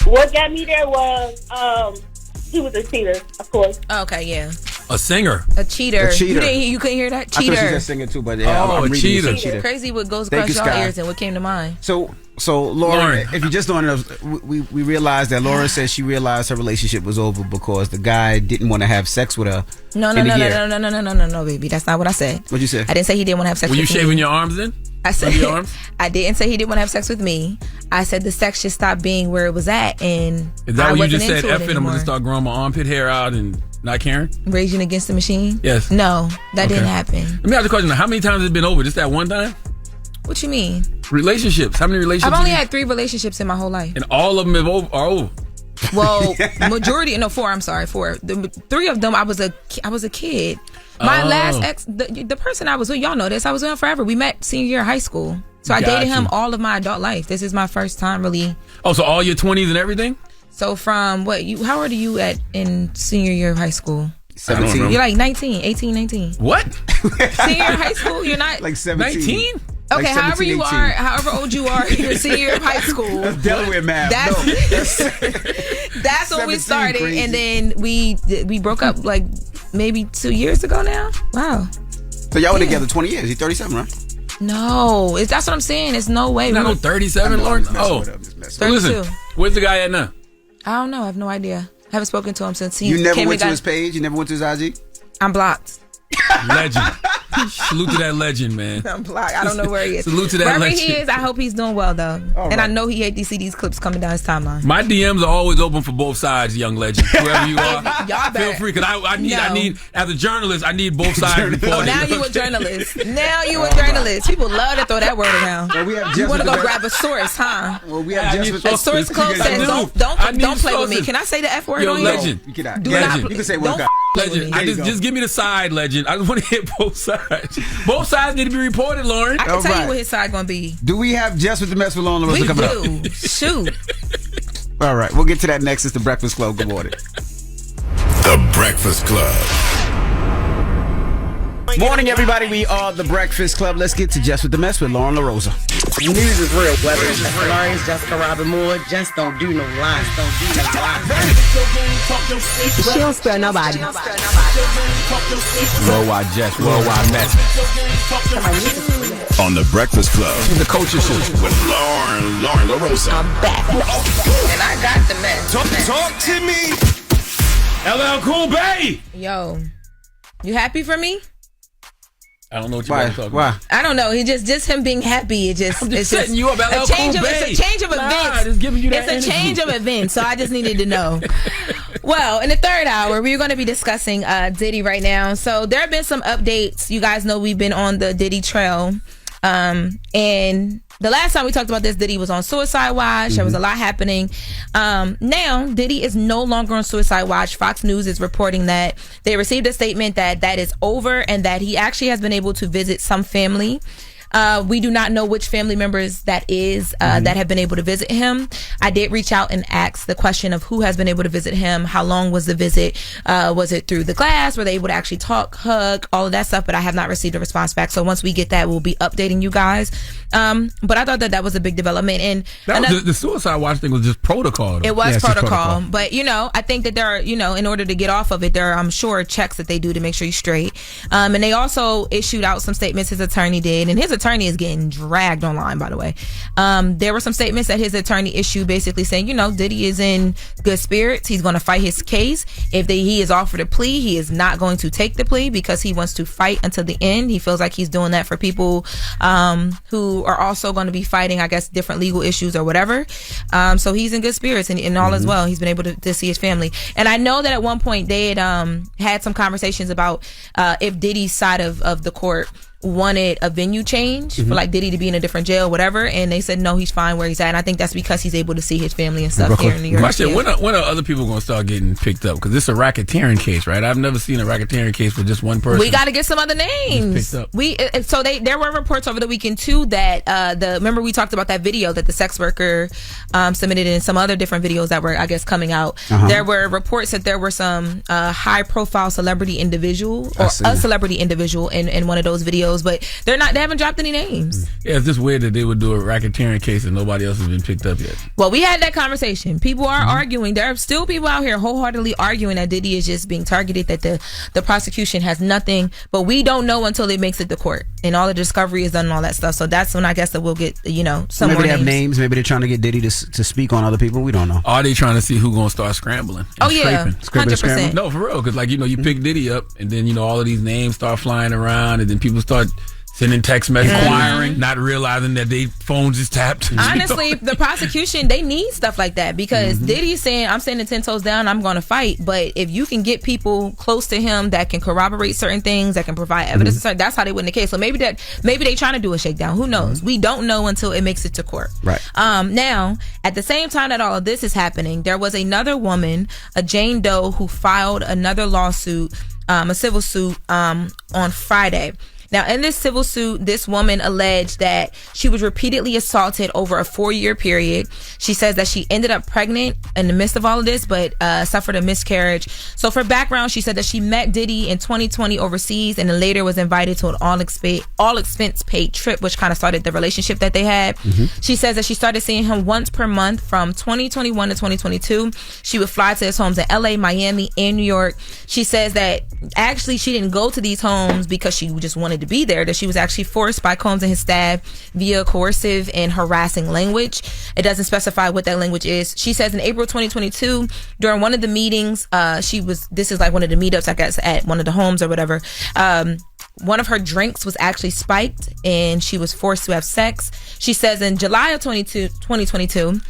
What got me there was he was a cheater, of course. Okay, yeah. A singer. A cheater. You couldn't hear that? Cheater. I thought she said singer too, but yeah. I'm a cheater. Crazy what goes across your ears and what came to mind. So Lauren, if you just don't know, we realized that Lauren said she realized her relationship was over because the guy didn't want to have sex with her. No, baby. That's not what I said. What'd you say? I didn't say he didn't want to have sex with me. Were you shaving your arms then? I said I didn't say he didn't want to have sex with me. I said the sex should stop being where it was at, and is that what you just said? F it, I'm gonna start growing my armpit hair out and Not Karen? Raging Against the Machine? Yes. No, that didn't happen. Let me ask you a question. How many times has it been over? Just that one time? What you mean? Relationships. How many relationships? I've only had 3 relationships in my whole life. And all of them are over. Well, 4. I'm sorry, 4. 3 of them, I was a kid. My last ex, the person I was with, y'all know this, I was with him forever. We met senior year of high school. So I dated him all of my adult life. This is my first time really. Oh, so all your 20s and everything? So from how old are you in senior year of high school? 17. You're like 19, 18, 19. What? Senior year of high school, you're not like 17. 19? Okay, like 17, however you 18. are, however old you are, in your senior year of high school. That's Delaware math. That's when we started, crazy. and then we broke up like maybe 2 years ago now. Wow. So y'all were together 20 years. You're 37, right? No, that's what I'm saying. It's no way. Not no 37, Lauren. Oh, 32. Listen, where's the guy at now? I don't know. I have no idea. I haven't spoken to him since he You never came went to and his page? You never went to his IG? I'm blocked. Legend. Salute to that legend, man. I'm blocked. I don't know where he is. Salute to that Wherever legend. he is, I hope he's doing well though. All and right. I know he hates to see these clips coming down his timeline. My DMs are always open for both sides, young legend. Whoever you are, Y'all better. feel free. Because I need, as a journalist, I need both sides reported. Now you a journalist. People love to throw that word around. Well, we have Jess You want to with go the grab a source, huh? Well, we have Jess with the A source close says don't play with me. Can I say the F word Yo, on legend. You cannot. Do Legend. not. You can say one guy. Legend. Just give me the side, legend. I just want to hit both sides. Both sides need to be reported, Lauren. I can tell you what his side gonna be. Do we have Jess with the Mess with Lauren LaRosa We coming up? do. Shoot. All right, we'll get to that next. It's the Breakfast Club. Good morning. The Breakfast Club. Morning, everybody. We are the Breakfast Club. Let's get to Jess with the Mess with Lauren LaRosa. News is real, whether it's Jess Hilarious, Jessica Robin Moore, just don't do no lies. She don't spare nobody. Worldwide Jess, worldwide Mess. On the Breakfast Club. The culture show. With Lauren LaRosa. I'm back. And I got the mess. Talk to me. LL Cool Bay. Yo, you happy for me? I don't know what you're about to talk about. I don't know. He just him being happy. I'm just setting you up. LL a change Cool of, Bay. it's a change of events. Just giving you that It's a energy. change of events. So I just needed to know. Well, in the third hour, we're going to be discussing Diddy right now. So there have been some updates. You guys know we've been on the Diddy trail. And the last time we talked about this, Diddy was on suicide watch. There was a lot happening. Now, Diddy is no longer on suicide watch. Fox News is reporting that they received a statement that is over and that he actually has been able to visit some family. We do not know which family members that is that have been able to visit him. I did reach out and ask the question of who has been able to visit him. How long was the visit? Was it through the glass? Were they able to actually talk, hug, all of that stuff? But I have not received a response back. So once we get that, we'll be updating you guys. But I thought that was a big development. And That was the suicide watch thing was just protocol. Though. It was protocol. But, I think that there are, in order to get off of it, there are, I'm sure, checks that they do to make sure you're straight. And they also issued out some statements his attorney did. And his attorney is getting dragged online, by the way. There were some statements that his attorney issued basically saying, Diddy is in good spirits. He's going to fight his case. If he is offered a plea, he is not going to take the plea because he wants to fight until the end. He feels like he's doing that for people who are also going to be fighting, I guess, different legal issues or whatever. So he's in good spirits and all as well. He's been able to see his family. And I know that at one point they had some conversations about if Diddy's side of the court wanted a venue change for like Diddy to be in a different jail, whatever, and they said no, he's fine where he's at. And I think that's because he's able to see his family and stuff here in New York. My shit, when are other people going to start getting picked up? Because it's a racketeering case, right? I've never seen a racketeering case with just one person. We got to get some other names. Picked up. There were reports over the weekend too that remember we talked about that video that the sex worker submitted and some other different videos that were, I guess, coming out. There were reports that there were some high profile celebrity individual or a celebrity individual in one of those videos, but they haven't dropped any names. Yeah, it's just weird that they would do a racketeering case and nobody else has been picked up yet. Well, we had that conversation. People are arguing. There are still people out here wholeheartedly arguing that Diddy is just being targeted, that the prosecution has nothing, but we don't know until it makes it to court and all the discovery is done and all that stuff. So that's when I guess that we'll get, some maybe more they have names. names. Maybe they're trying to get Diddy to speak on other people. We don't know. Are they trying to see who's going to start scrambling? Oh, yeah. Scraping. 100%. No, for real. Because, you pick Diddy up and then, all of these names start flying around and then people start Sending text messages, inquiring, not realizing that their phones is tapped. Honestly, the prosecution, they need stuff like that because Diddy's saying, I'm standing 10 toes down, I'm going to fight. But if you can get people close to him that can corroborate certain things, that can provide evidence, that's how they win the case. So maybe they trying to do a shakedown. Who knows? We don't know until it makes it to court. Right. Now, at the same time that all of this is happening, there was another woman, a Jane Doe, who filed another lawsuit, a civil suit, on Friday. Now, in this civil suit, this woman alleged that she was repeatedly assaulted over a 4-year period. She says that she ended up pregnant in the midst of all of this, but suffered a miscarriage. So for background, she said that she met Diddy in 2020 overseas and then later was invited to an all expense paid trip, which kind of started the relationship that they had. She says that she started seeing him once per month from 2021 to 2022. She would fly to his homes in LA, Miami, and New York. She says that actually she didn't go to these homes because she just wanted to be there, that she was actually forced by Combs and his staff via coercive and harassing language. It doesn't specify what that language is. She says in April 2022, during one of the meetings, this is like one of the meetups, I guess, at one of the homes or whatever. One of her drinks was actually spiked and she was forced to have sex. She says in July of 2022,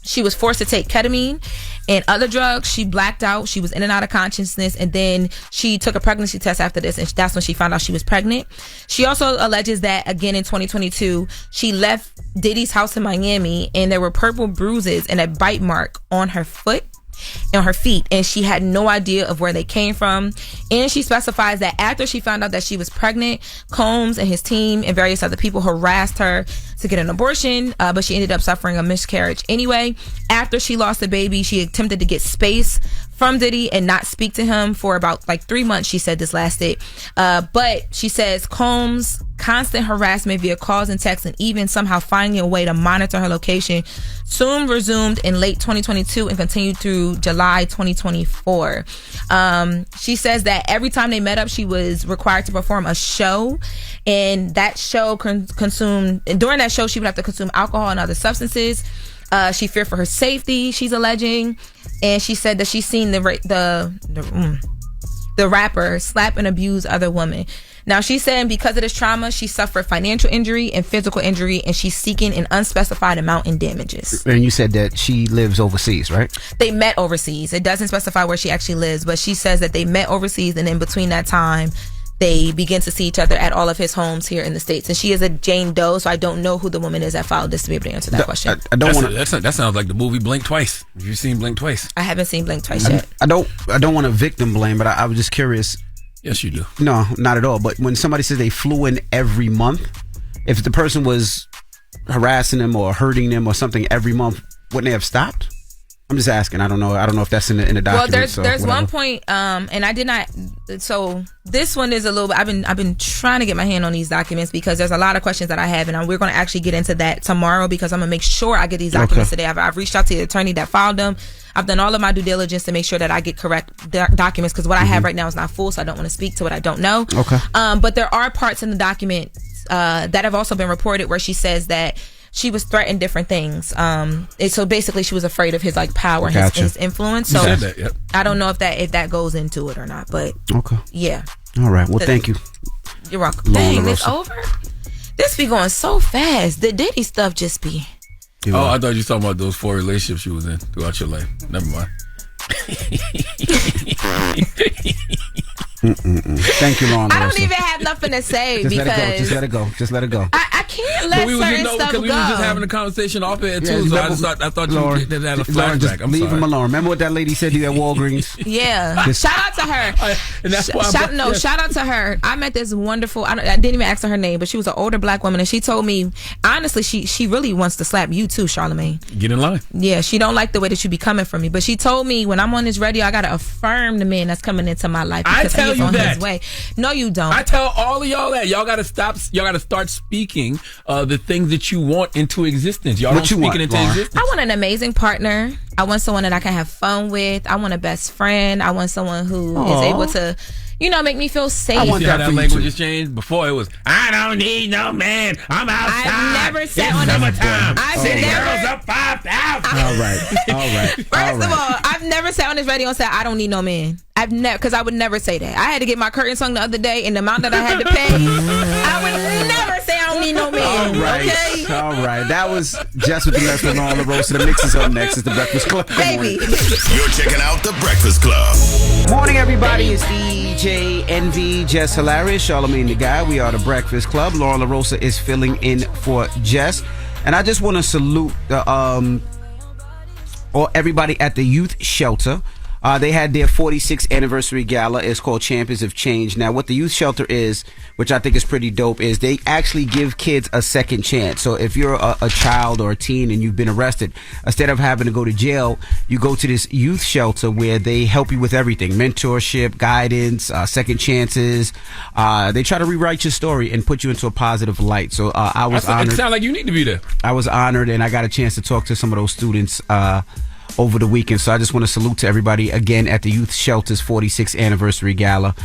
she was forced to take ketamine and other drugs. She blacked out. She was in and out of consciousness. And then she took a pregnancy test after this. And that's when she found out she was pregnant. She also alleges that, again, in 2022, she left Diddy's house in Miami and there were purple bruises and a bite mark on her foot and her feet, and she had no idea of where they came from. And she specifies that after she found out that she was pregnant, Combs and his team and various other people harassed her to get an abortion, but she ended up suffering a miscarriage anyway. After she lost the baby, she attempted to get space from Diddy and not speak to him for about 3 months. She said this lasted, but she says Combs' constant harassment via calls and texts and even somehow finding a way to monitor her location soon resumed in late 2022 and continued through July 2024. She says that every time they met up, she was required to perform a show, and that show during that show she would have to consume alcohol and other substances. She feared for her safety, she's alleging, and she said that she's seen the rapper slap and abuse other women. Now, she's saying because of this trauma, she suffered financial injury and physical injury, and she's seeking an unspecified amount in damages. And you said that she lives overseas, right? They met overseas. It doesn't specify where she actually lives, but she says that they met overseas, and in between that time, they begin to see each other at all of his homes here in the States. And she is a Jane Doe, so I don't know who the woman is that filed this to be able to answer that question. That sounds like the movie Blink Twice. Have you seen Blink Twice? I haven't seen Blink Twice yet. I don't want to victim blame, but I was just curious. Yes, you do. No, not at all. But when somebody says they flew in every month, if the person was harassing them or hurting them or something every month, wouldn't they have stopped? I'm just asking. I don't know if that's in the document. Well, there's one point, and I did not. So this one is a little bit. I've been trying to get my hand on these documents because there's a lot of questions that I have, and we're going to actually get into that tomorrow because I'm gonna make sure I get these documents today. I've reached out to the attorney that filed them. I've done all of my due diligence to make sure that I get correct documents because what I have right now is not full, so I don't want to speak to what I don't know. Okay. But there are parts in the document that have also been reported where she says that she was threatened different things. So basically, she was afraid of his power, and his influence. So that, yep. I don't know if that goes into it or not. But okay, yeah. All right. Well, thank you. You're welcome. Dang, it's over. This be going so fast. The Diddy stuff just be. I thought you were talking about those 4 relationships you was in throughout your life. Never mind. Thank you, Lauren. I don't even have nothing to say just because just let it go. Just let it go. I can't let certain stuff go. We was just having a conversation off air too, so I thought Lauren, you did that a flashback. I'm leave him alone. Remember what that lady said to you at Walgreens? Yeah. Shout out to her. And that's why shout out to her. I met this wonderful. I didn't even ask her name, but she was an older black woman, and she told me honestly she really wants to slap you too, Charlamagne. Get in line. Yeah, she don't like the way that you be coming from me, but she told me when I'm on this radio, I gotta affirm the man that's coming into my life. I tell you that. His way. No, you don't. I tell all of y'all that y'all gotta stop. Y'all gotta start speaking the things that you want into existence. Y'all don't speak it into existence. I want an amazing partner. I want someone that I can have fun with. I want a best friend. I want someone who is able to make me feel safe. I want that language has changed. Before it was, I don't need no man. I'm outside. I've never sat on summertime. City girls up 5,000. All right. First of all, I've never sat on this radio and said I don't need no man. I've never, because I would never say that. I had to get my curtains hung the other day, and the amount that I had to pay, I would never say I don't need no man. All right. That was Jess with the Mess with on the roast. The mix is up next. It's the Breakfast Club. Baby. You're checking out the Breakfast Club. Morning, everybody. It's DJ NV, Jess Hilarious, Charlamagne the Guy. We are the Breakfast Club. Lauren LaRosa is filling in for Jess. And I just want to salute everybody at the youth shelter. They had their 46th anniversary gala. It's called Champions of Change. Now, what the youth shelter is, which I think is pretty dope, is they actually give kids a second chance. So if you're a child or a teen and you've been arrested, instead of having to go to jail, you go to this youth shelter where they help you with everything: mentorship, guidance, second chances. They try to rewrite your story and put you into a positive light. So I was honored. It sounds like you need to be there. I was honored, and I got a chance to talk to some of those students over the weekend. So I just want to salute to everybody again at the Youth Shelter's 46th anniversary gala,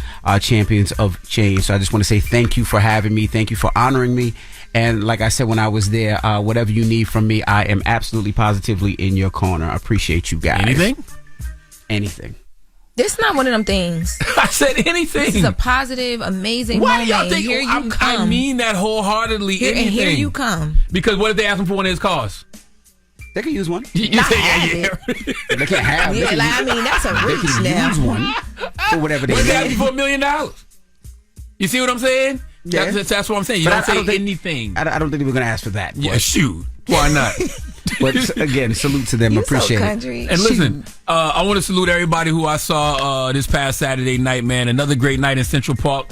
Champions of Change. So I just want to say thank you for having me. Thank you for honoring me. And like I said when I was there, whatever you need from me, I am absolutely positively in your corner. I appreciate you guys. Anything. This is not one of them things. I said anything. This is a positive, amazing moment. Why do y'all think I mean that wholeheartedly? And here you come. Because what if they ask them for one of his cars? They can use one. You Not say, have They can't have. Yeah, that's a reach They can now. use one for whatever they What if they need. ask you for $1 million? You see what I'm saying? Yeah. That's what I'm saying. You But don't I say anything. I don't think they were going to ask for that. Yeah, shoot. Why not? But again, salute to them. Appreciate it. And listen, I want to salute everybody who I saw this past Saturday night, man. Another great night in Central Park.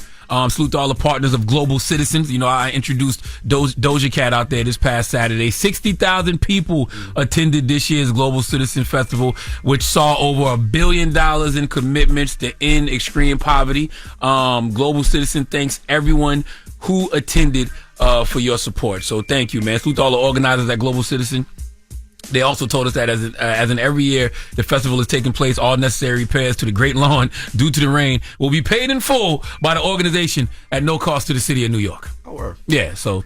Salute to all the partners of Global Citizens. You know, I introduced Doja Cat out there this past Saturday. 60,000 people attended this year's Global Citizen Festival, which saw over $1 billion in commitments to end extreme poverty. Global Citizen thanks everyone who attended for your support. So thank you, man. Salute to all the organizers at Global Citizen. They also told us that as in every year the festival is taking place, all necessary repairs to the Great Lawn due to the rain will be paid in full by the organization at no cost to the city of New York. Yeah, so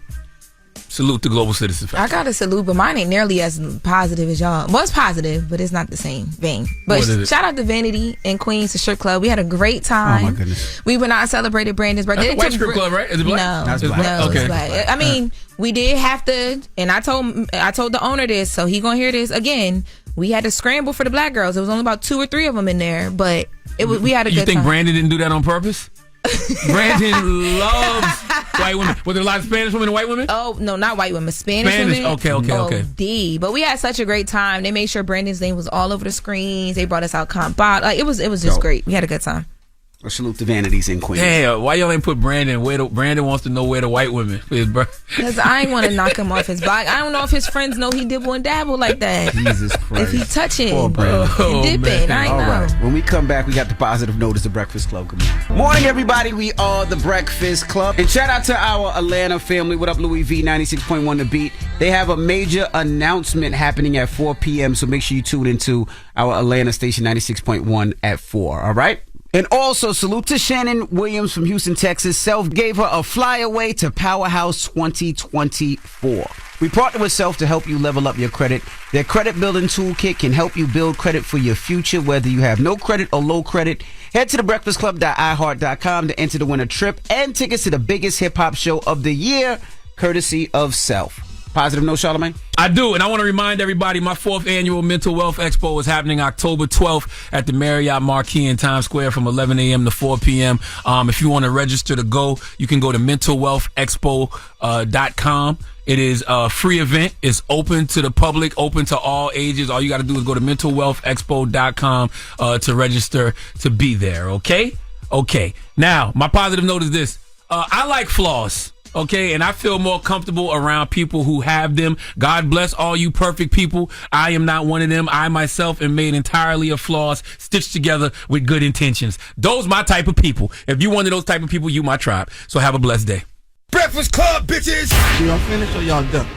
salute to Global Citizen Festival. I got to salute, but mine ain't nearly as positive as y'all. Well, it's positive, but it's not the same vein. But shout out to Vanity and Queens, the strip club. We had a great time. Oh my goodness. We went out and celebrated Brandon's birthday. That's a white strip club, right? Is it black? No, That's black. no, Okay. it's black. I mean, we did have to, and I told the owner this, so he gonna hear this again. We had to scramble for the black girls. There was only about 2 or 3 of them in there, but we had a good time. You think Brandon didn't do that on purpose? Brandon loves white women. Was there a lot of Spanish women and white women? Oh, no, not white women. Spanish women. Okay. But we had such a great time. They made sure Brandon's name was all over the screens. They brought us out Combat. Like, it was just great. We had a good time. Well, salute to Vanities in Queens. Hey, why y'all ain't put Brandon? Brandon wants to know where the white women for his birthday. Because I ain't want to knock him off his block. I don't know if his friends know he dibble and dabble like that. Jesus Christ. If he touching Poor Brandon. and dipping, I All know. right. When we come back, we got the positive note. It's the Breakfast Club. Good morning, everybody. We are the Breakfast Club. And shout out to our Atlanta family. What up, Louis V, 96.1 The Beat. They have a major announcement happening at 4 p.m., so make sure you tune into our Atlanta station, 96.1 at 4. All right? And also, salute to Shannon Williams from Houston, Texas. Self gave her a flyaway to Powerhouse 2024. We partner with Self to help you level up your credit. Their credit building toolkit can help you build credit for your future, whether you have no credit or low credit. Head to thebreakfastclub.iheart.com to enter to win a trip and tickets to the biggest hip-hop show of the year, courtesy of Self. Positive note, Charlamagne? I do, and I want to remind everybody my 4th annual Mental Wealth Expo is happening October 12th at the Marriott Marquis in Times Square from 11 a.m. to 4 p.m. If you want to register to go, you can go to mentalwealthexpo.com. It is a free event. It's open to the public, open to all ages. All you got to do is go to mentalwealthexpo.com to register to be there, okay? Okay. Now, my positive note is this. I like flaws. Okay, and I feel more comfortable around people who have them. God bless all you perfect people. I am not one of them. I myself am made entirely of flaws stitched together with good intentions. Those my type of people. If you one of those type of people, you my tribe. So have a blessed day. Breakfast Club, bitches! Y'all finished or y'all done?